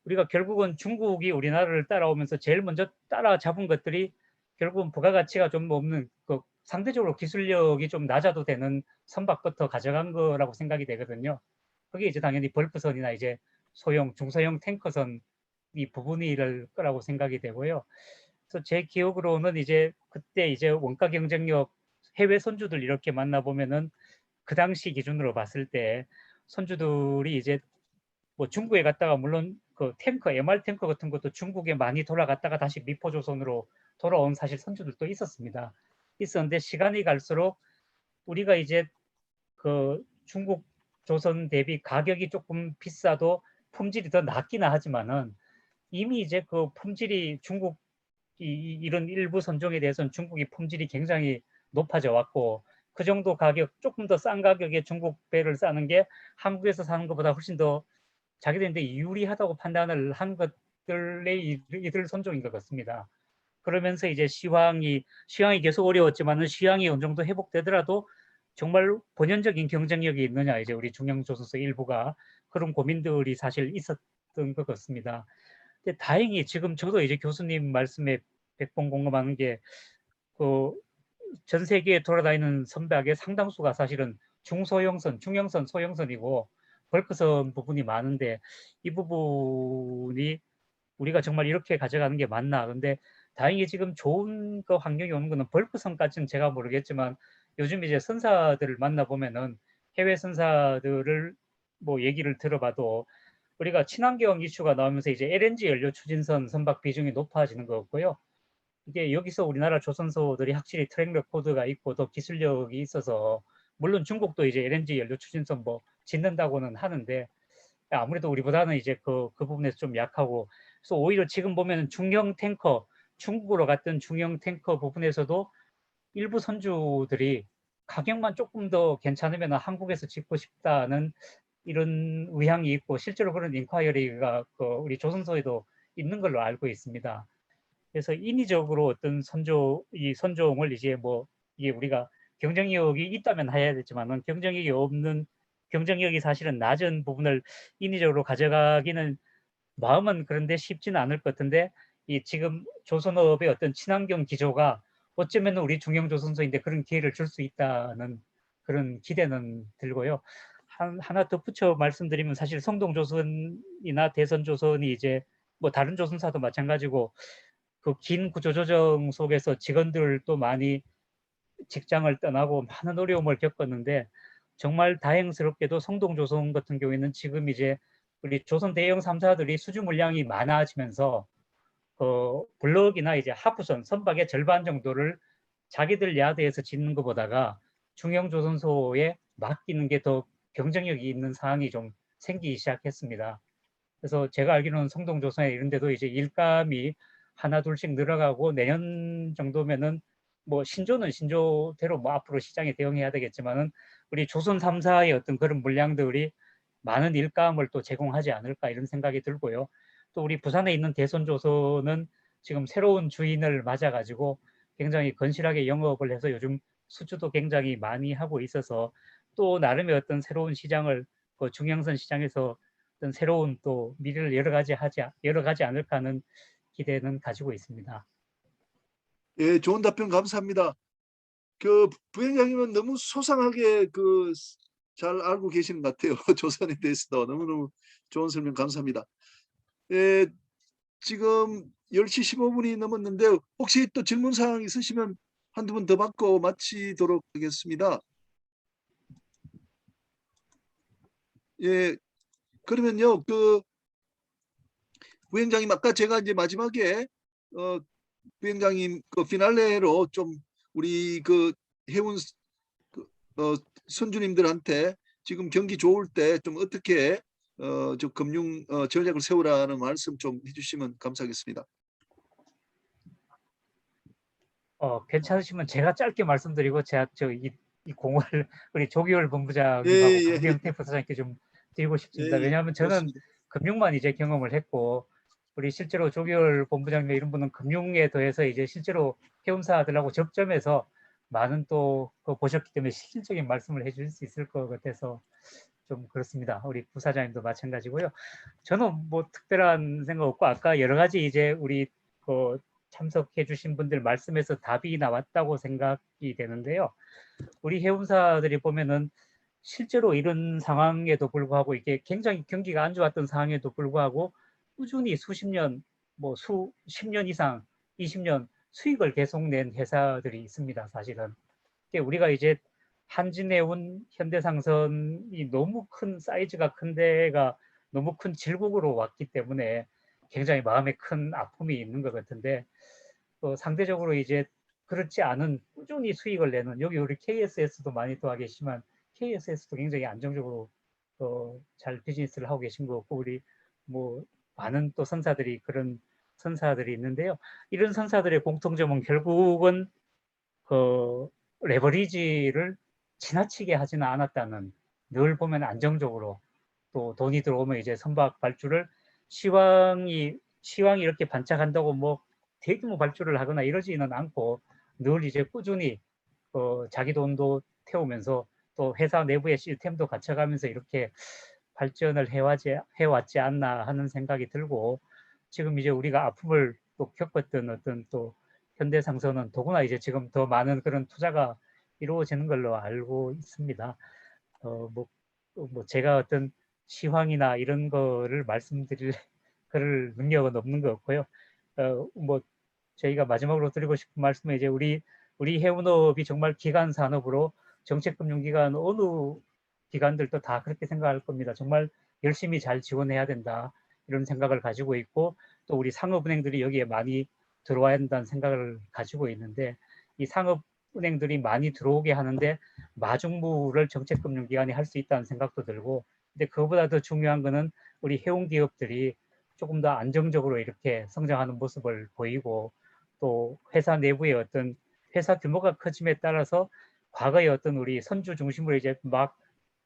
우리가 결국은 중국이 우리나라를 따라오면서 제일 먼저 따라잡은 것들이 결국은 부가가치가 좀 없는, 상대적으로 기술력이 좀 낮아도 되는 선박부터 가져간 거라고 생각이 되거든요. 그게 이제 당연히 벌크선이나 이제 소형, 중소형 탱커선 이 부분일 거라고 생각이 되고요. 그래서 제 기억으로는 이제 그때 이제 원가 경쟁력 해외 선주들 이렇게 만나보면은 그 당시 기준으로 봤을 때 선주들이 이제 뭐 중국에 갔다가, 물론 그 탱커, MR 탱커 같은 것도 중국에 많이 돌아갔다가 다시 미포조선으로 돌아온 사실 선주들도 있었습니다. 있었는데 시간이 갈수록 우리가 이제 그 중국 조선 대비 가격이 조금 비싸도 품질이 더 낮기는 하지만은 이미 이제 그 품질이 중국 이런 일부 선종에 대해서는 중국이 품질이 굉장히 높아져 왔고, 그 정도 가격, 조금 더 싼 가격에 중국 배를 싸는 게 한국에서 사는 것보다 훨씬 더 자기들한테 유리하다고 판단을 한 것들의 이들 선종인 것 같습니다. 그러면서 이제 시황이 계속 어려웠지만은 시황이 어느 정도 회복되더라도 정말 본연적인 경쟁력이 있느냐, 이제 우리 중형조선소 일부가 그런 고민들이 사실 있었던 것 같습니다. 근데 다행히 지금 저도 이제 교수님 말씀에 100번 공감하는 게, 전 세계에 돌아다니는 선박의 상당수가 사실은 중소형선, 중형선, 소형선이고 벌크선 부분이 많은데, 이 부분이 우리가 정말 이렇게 가져가는 게 맞나. 근데 다행히 지금 좋은 환경이 오는 거는 벌크선까지는 제가 모르겠지만, 요즘 이제 선사들을 만나보면은 해외 선사들을 뭐 얘기를 들어봐도 우리가 친환경 이슈가 나오면서 이제 LNG 연료 추진선 선박 비중이 높아지는 것 같고요. 이게 여기서 우리나라 조선소들이 확실히 트랙 레코드가 있고 더 기술력이 있어서, 물론 중국도 이제 LNG 연료 추진선 뭐 짓는다고는 하는데 아무래도 우리보다는 이제 그 부분에서 좀 약하고, 그래서 오히려 지금 보면 중형 탱커, 중국으로 갔던 중형 탱커 부분에서도 일부 선주들이 가격만 조금 더 괜찮으면 한국에서 짓고 싶다는 이런 의향이 있고, 실제로 그런 인콰이어리가 우리 조선소에도 있는 걸로 알고 있습니다. 그래서 인위적으로 어떤 이 선종을 이제 뭐 이게 우리가 경쟁력이 있다면 해야 되지만은 경쟁력이 사실은 낮은 부분을 인위적으로 가져가기는 마음은 그런데 쉽지는 않을 것 같은데, 이 지금 조선업의 어떤 친환경 기조가 어쩌면 우리 중형조선소인데 그런 기회를 줄 수 있다는 그런 기대는 들고요. 하나 덧붙여 말씀드리면 사실 성동조선이나 대선조선이 이제 뭐 다른 조선사도 마찬가지고 그 긴 구조조정 속에서 직원들도 많이 직장을 떠나고 많은 어려움을 겪었는데 정말 다행스럽게도 성동조선 같은 경우에는 지금 이제 우리 조선 대형 3사들이 수주 물량이 많아지면서 블럭이나 이제 하프선 선박의 절반 정도를 자기들 야드에서 짓는 것보다가 중형조선소에 맡기는 게 더 경쟁력이 있는 상황이 좀 생기기 시작했습니다. 그래서 제가 알기로는 성동조선에 이런 데도 이제 일감이 하나 둘씩 늘어가고 내년 정도면은 뭐 신조는 신조대로 뭐 앞으로 시장에 대응해야 되겠지만은 우리 조선 3사의 어떤 그런 물량들이 많은 일감을 또 제공하지 않을까 이런 생각이 들고요. 또 우리 부산에 있는 대선조선은 지금 새로운 주인을 맞아가지고 굉장히 건실하게 영업을 해서 요즘 수주도 굉장히 많이 하고 있어서 또 나름의 어떤 새로운 시장을 그 중형선 시장에서 어떤 새로운 또 미래를 열어가지 않을까 하는 기대는 가지고 있습니다. 예, 좋은 답변 감사합니다. 그 부회장님은 너무 소상하게 그 잘 알고 계시는 것 같아요. 조선에 대해서도 너무너무 좋은 설명 감사합니다. 예, 지금 10시 15분이 넘었는데 혹시 또 질문 사항 있으시면 한두 분 더 받고 마치도록 하겠습니다. 예, 그러면요, 그 부회장님 아까 제가 이제 마지막에 부회장님 그 피날레로 좀 우리 그 해운 선주님들한테 지금 경기 좋을 때 좀 어떻게 저 금융 전략을 세우라는 말씀 좀 해주시면 감사하겠습니다. 괜찮으시면 제가 짧게 말씀드리고 제가 이 공을 우리 조기열 본부장님하고 예, 강병태 부사장님께 좀 드리고 싶습니다. 예, 예, 왜냐하면 저는 좋습니다. 금융만 이제 경험을 했고 우리 실제로 조기열 본부장님 이런 분은 금융에 더해서 이제 실제로 해운사들하고 접점해서 많은 또 보셨기 때문에 실질적인 말씀을 해줄 수 있을 것 같아서 좀 그렇습니다. 우리 부사장님도 마찬가지고요. 저는 뭐 특별한 생각 없고 아까 여러 가지 이제 우리 참석해 주신 분들 말씀에서 답이 나왔다고 생각이 되는데요. 우리 해운사들이 보면은 실제로 이런 상황에도 불구하고 이게 굉장히 경기가 안 좋았던 상황에도 불구하고 꾸준히 수십 년, 뭐 수십 년 이상, 20년 수익을 계속 낸 회사들이 있습니다. 사실은. 우리가 이제 한진해운, 현대상선이 너무 큰 사이즈가 큰 데가 너무 큰 질국으로 왔기 때문에 굉장히 마음에 큰 아픔이 있는 것 같은데 상대적으로 이제 그렇지 않은 꾸준히 수익을 내는 여기 우리 KSS도 많이 도와 계시지만 KSS도 굉장히 안정적으로 잘 비즈니스를 하고 계신 것 같고 우리 뭐 많은 또 선사들이 그런 선사들이 있는데요. 이런 선사들의 공통점은 결국은 레버리지를 지나치게 하지는 않았다는 늘 보면 안정적으로 또 돈이 들어오면 이제 선박 발주를 시황이 이렇게 반짝한다고 뭐 대규모 발주를 하거나 이러지는 않고 늘 이제 꾸준히 자기 돈도 태우면서 또 회사 내부의 시스템도 갖춰가면서 이렇게 발전을 해왔지 않나 하는 생각이 들고 지금 이제 우리가 아픔을 또 겪었던 어떤 또 현대상선은 더구나 이제 지금 더 많은 그런 투자가 이루어지는 걸로 알고 있습니다. 뭐 제가 어떤 시황이나 이런 거를 말씀드릴 그럴 능력은 없는 것 같고요. 뭐 저희가 마지막으로 드리고 싶은 말씀은 이제 우리 해운업이 정말 기간 산업으로 정책금융기관 어느 기관들도 다 그렇게 생각할 겁니다. 정말 열심히 잘 지원해야 된다 이런 생각을 가지고 있고 또 우리 상업은행들이 여기에 많이 들어와야 된다는 생각을 가지고 있는데 이 상업은행들이 많이 들어오게 하는데 마중물을 정책금융기관이 할 수 있다는 생각도 들고 근데 그거보다 더 중요한 거는 우리 해운기업들이 조금 더 안정적으로 이렇게 성장하는 모습을 보이고 또 회사 내부의 어떤 회사 규모가 커짐에 따라서 과거의 어떤 우리 선주 중심으로 이제 막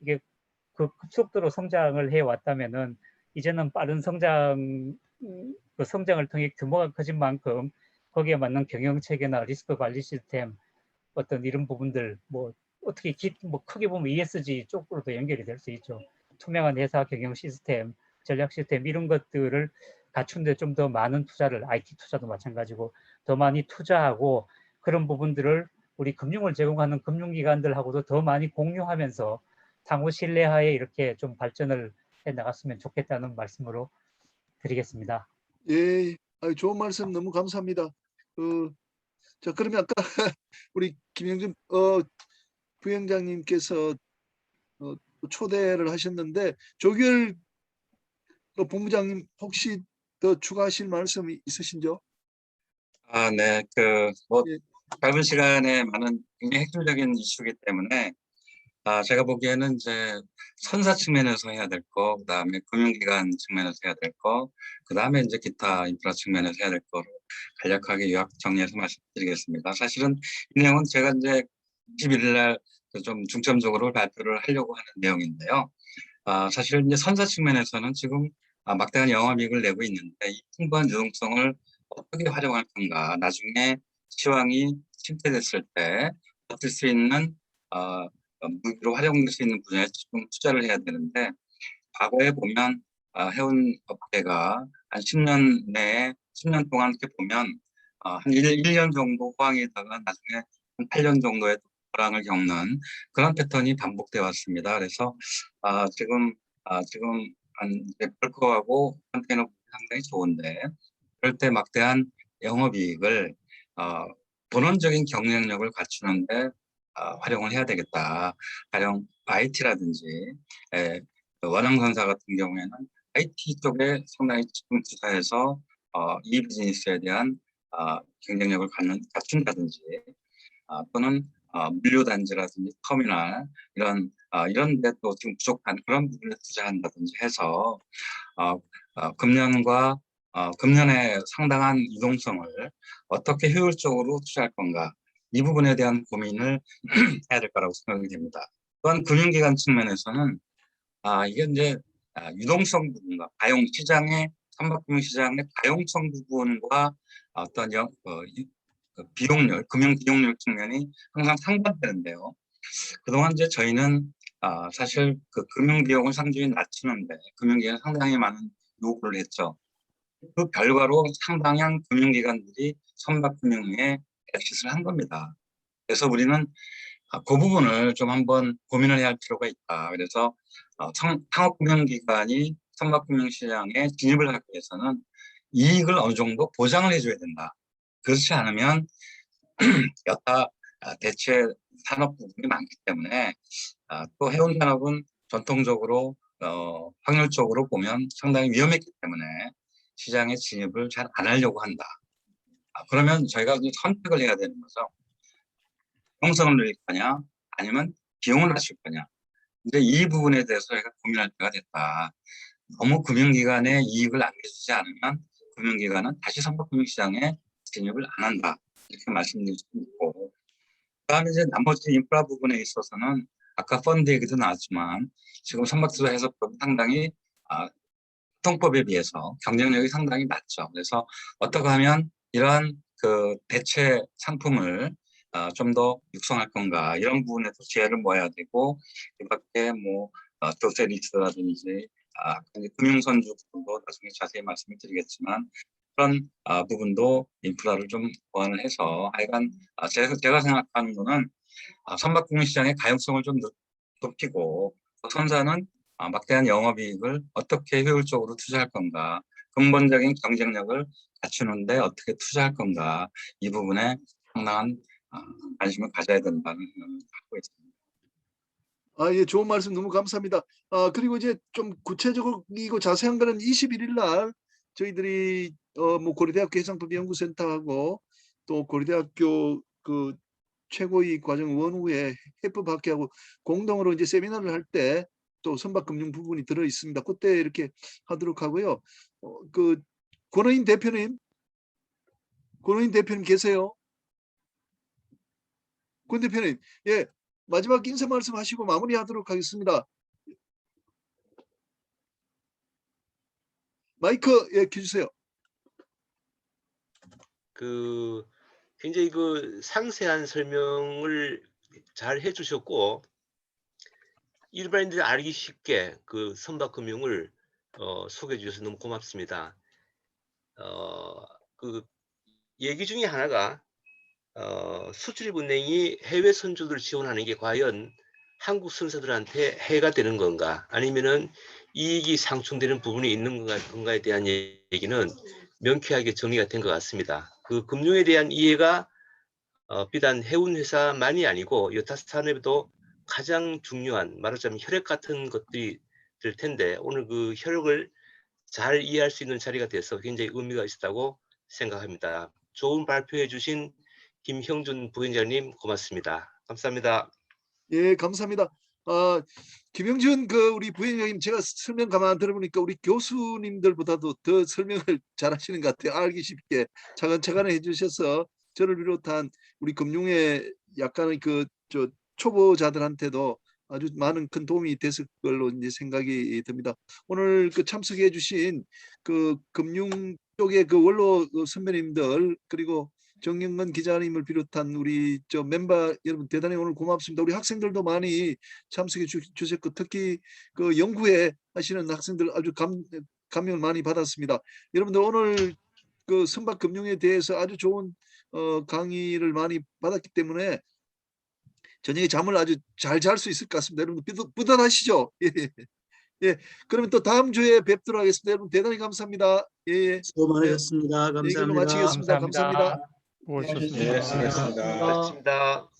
이게 그 급속도로 성장을 해 왔다면은 이제는 빠른 그 성장을 통해 규모가 커진 만큼 거기에 맞는 경영 체계나 리스크 관리 시스템 어떤 이런 부분들 뭐 어떻게 뭐 크게 보면 ESG 쪽으로도 연결이 될 수 있죠. 투명한 회사 경영 시스템, 전략 시스템 이런 것들을 갖춘데 좀 더 많은 투자를 IT 투자도 마찬가지고 더 많이 투자하고 그런 부분들을 우리 금융을 제공하는 금융기관들하고도 더 많이 공유하면서 상호 신뢰하에 이렇게 좀 발전을 해 나갔으면 좋겠다는 말씀으로 드리겠습니다. 예, 좋은 말씀 너무 감사합니다. 자, 그러면 아까 우리 김영준 부위원장님께서 초대를 하셨는데 조규열 본부장님 혹시 더 추가하실 말씀이 있으신죠? 네. 예. 짧은 시간에 많은 굉장히 핵심적인 이슈이기 때문에 제가 보기에는 이제 선사 측면에서 해야 될 거, 그다음에 금융기관 측면에서 해야 될 거, 그다음에 이제 기타 인프라 측면에서 해야 될 거를 간략하게 요약 정리해서 말씀드리겠습니다. 사실은 이 내용은 제가 이제 21일 날 좀 중점적으로 발표를 하려고 하는 내용인데요. 사실 이제 선사 측면에서는 지금 막대한 영업이익을 내고 있는데 이 풍부한 유동성을 어떻게 활용할 건가, 나중에 시황이 침체됐을 때 버틸 수 있는 무기로 활용될 수 있는 분야에 좀 투자를 해야 되는데, 과거에 보면 해운 업계가 한 10년 내에 10년 동안 이렇게 보면 한 1년 정도 호황에다가 나중에 한 8년 정도의 불황을 겪는 그런 패턴이 반복되어 왔습니다. 그래서 지금 한 이제 벌크하고 컨테이너 상당히 좋은데, 그럴 때 막대한 영업이익을 본원적인 경쟁력을 갖추는데 활용을 해야 되겠다. 가령 IT라든지 원앙선사 같은 경우에는 IT 쪽에 상당히 지금 투자해서 이 비즈니스에 대한 경쟁력을 갖춘다든지, 또는 물류단지라든지 터미널 이런 데 또 지금 부족한 그런 부분에 투자한다든지 해서 금년과 금년에 상당한 유동성을 어떻게 효율적으로 투자할 건가, 이 부분에 대한 고민을 해야 될 거라고 생각이 됩니다. 또한 금융기관 측면에서는 이게 이제 유동성 부분과 가용 시장의 선박금융시장의 가용성 부분과 어떤 비용률, 금융 비용률 측면이 항상 상반되는데요. 그동안 이제 저희는 사실 그 금융 비용을 상당히 낮추는데 금융기관이 상당히 많은 요구를 했죠. 그 결과로 상당한 금융기관들이 선박금융에 엑시스를 한 겁니다. 그래서 우리는 그 부분을 좀 한번 고민을 해야 할 필요가 있다. 그래서 상업금융기관이 선박금융시장에 진입을 하기 위해서는 이익을 어느 정도 보장을 해줘야 된다. 그렇지 않으면 여타 대체 산업 부분이 많기 때문에 또 해운 산업은 전통적으로 확률적으로 보면 상당히 위험했기 때문에 시장에 진입을 잘 안 하려고 한다. 그러면 저희가 이제 선택을 해야 되는 거죠. 형성을 늘릴 거냐, 아니면 비용을 낮출 거냐. 이제 이 부분에 대해서 저희가 고민할 때가 됐다. 너무 금융기관에 이익을 남겨주지 않으면 금융기관은 다시 선박금융시장에 진입을 안 한다. 이렇게 말씀드릴 수 있고, 그다음에 이제 나머지 인프라 부분에 있어서는 아까 펀드 얘기도 나왔지만 지금 선박투자 해석법이 상당히 통법에 비해서 경쟁력이 상당히 낮죠. 그래서 어떻게 하면 이러한 그 대체 상품을 좀 더 육성할 건가, 이런 부분에서 지혜를 모아야 되고, 이 밖에 뭐 조세 리스라든지 금융선주 부분도 나중에 자세히 말씀을 드리겠지만, 그런 부분도 인프라를 좀 보완을 해서 하여간 제가 생각하는 거는 선박금융시장의 가용성을 좀 높이고, 선사는 막대한 영업이익을 어떻게 효율적으로 투자할 건가, 근본적인 경쟁력을 갖추는데 어떻게 투자할 건가, 이 부분에 상당한 관심을 가져야 된다는 생각을 갖고 있습니다. 예, 좋은 말씀 너무 감사합니다. 그리고 이제 좀 구체적이고 자세한 거는 21일 날 저희들이 뭐 고려대학교 해상도비연구센터하고 또 고려대학교 그 최고위 과정 원후에 해법학회하고 공동으로 이제 세미나를 할 때 또 선박금융 부분이 들어 있습니다. 그때 이렇게 하도록 하고요. 그 권호인 대표님 계세요? 권 대표님, 예, 마지막 인사 말씀하시고 마무리하도록 하겠습니다. 마이크 켜주세요. 굉장히 그 상세한 설명을 잘 해주셨고, 일반인들이 알기 쉽게 그 선박금융을 소개해 주셔서 너무 고맙습니다. 그 얘기 중에 하나가 수출입은행이 해외 선주들 지원하는 게 과연 한국 선사들한테 해가 되는 건가, 아니면은 이익이 상충되는 부분이 있는 건가에 대한 얘기는 명쾌하게 정리가 된 것 같습니다. 그 금융에 대한 이해가 비단 해운 회사만이 아니고 여타 산업에도 가장 중요한, 말하자면 혈액 같은 것들이 될 텐데, 오늘 그 혈액을 잘 이해할 수 있는 자리가 돼서 굉장히 의미가 있었다고 생각합니다. 좋은 발표해 주신 김형준 부위원장님 고맙습니다. 감사합니다. 예, 감사합니다. 김영준 우리 부위원장님, 제가 설명 가만 들어보니까 우리 교수님들보다도 더 설명을 잘하시는 것 같아요. 알기 쉽게 차근차근 해주셔서 저를 비롯한 우리 금융의 약간의 초보자들한테도 아주 많은 큰 도움이 됐을 걸로 이제 생각이 듭니다. 오늘 참석해 주신 금융 쪽의 원로 선배님들, 그리고 정영근 기자님을 비롯한 우리 멤버 여러분, 대단히 오늘 고맙습니다. 우리 학생들도 많이 참석해 주셨고, 특히 연구에 하시는 학생들 아주 감명을 많이 받았습니다. 여러분들 오늘 선박금융에 대해서 아주 좋은 강의를 많이 받았기 때문에 저녁에 잠을 아주 잘 잘 수 있을 것 같습니다. 여러분 뿌듯하시죠? 예. 그러면 또 다음 주에 뵙도록 하겠습니다. 여러분 대단히 감사합니다. 예. 수고 많으셨습니다. 네, 이걸로 감사합니다. 마치겠습니다. 감사합니다. 수고하셨습니다. 네, 수고하셨습니다. 고맙습니다.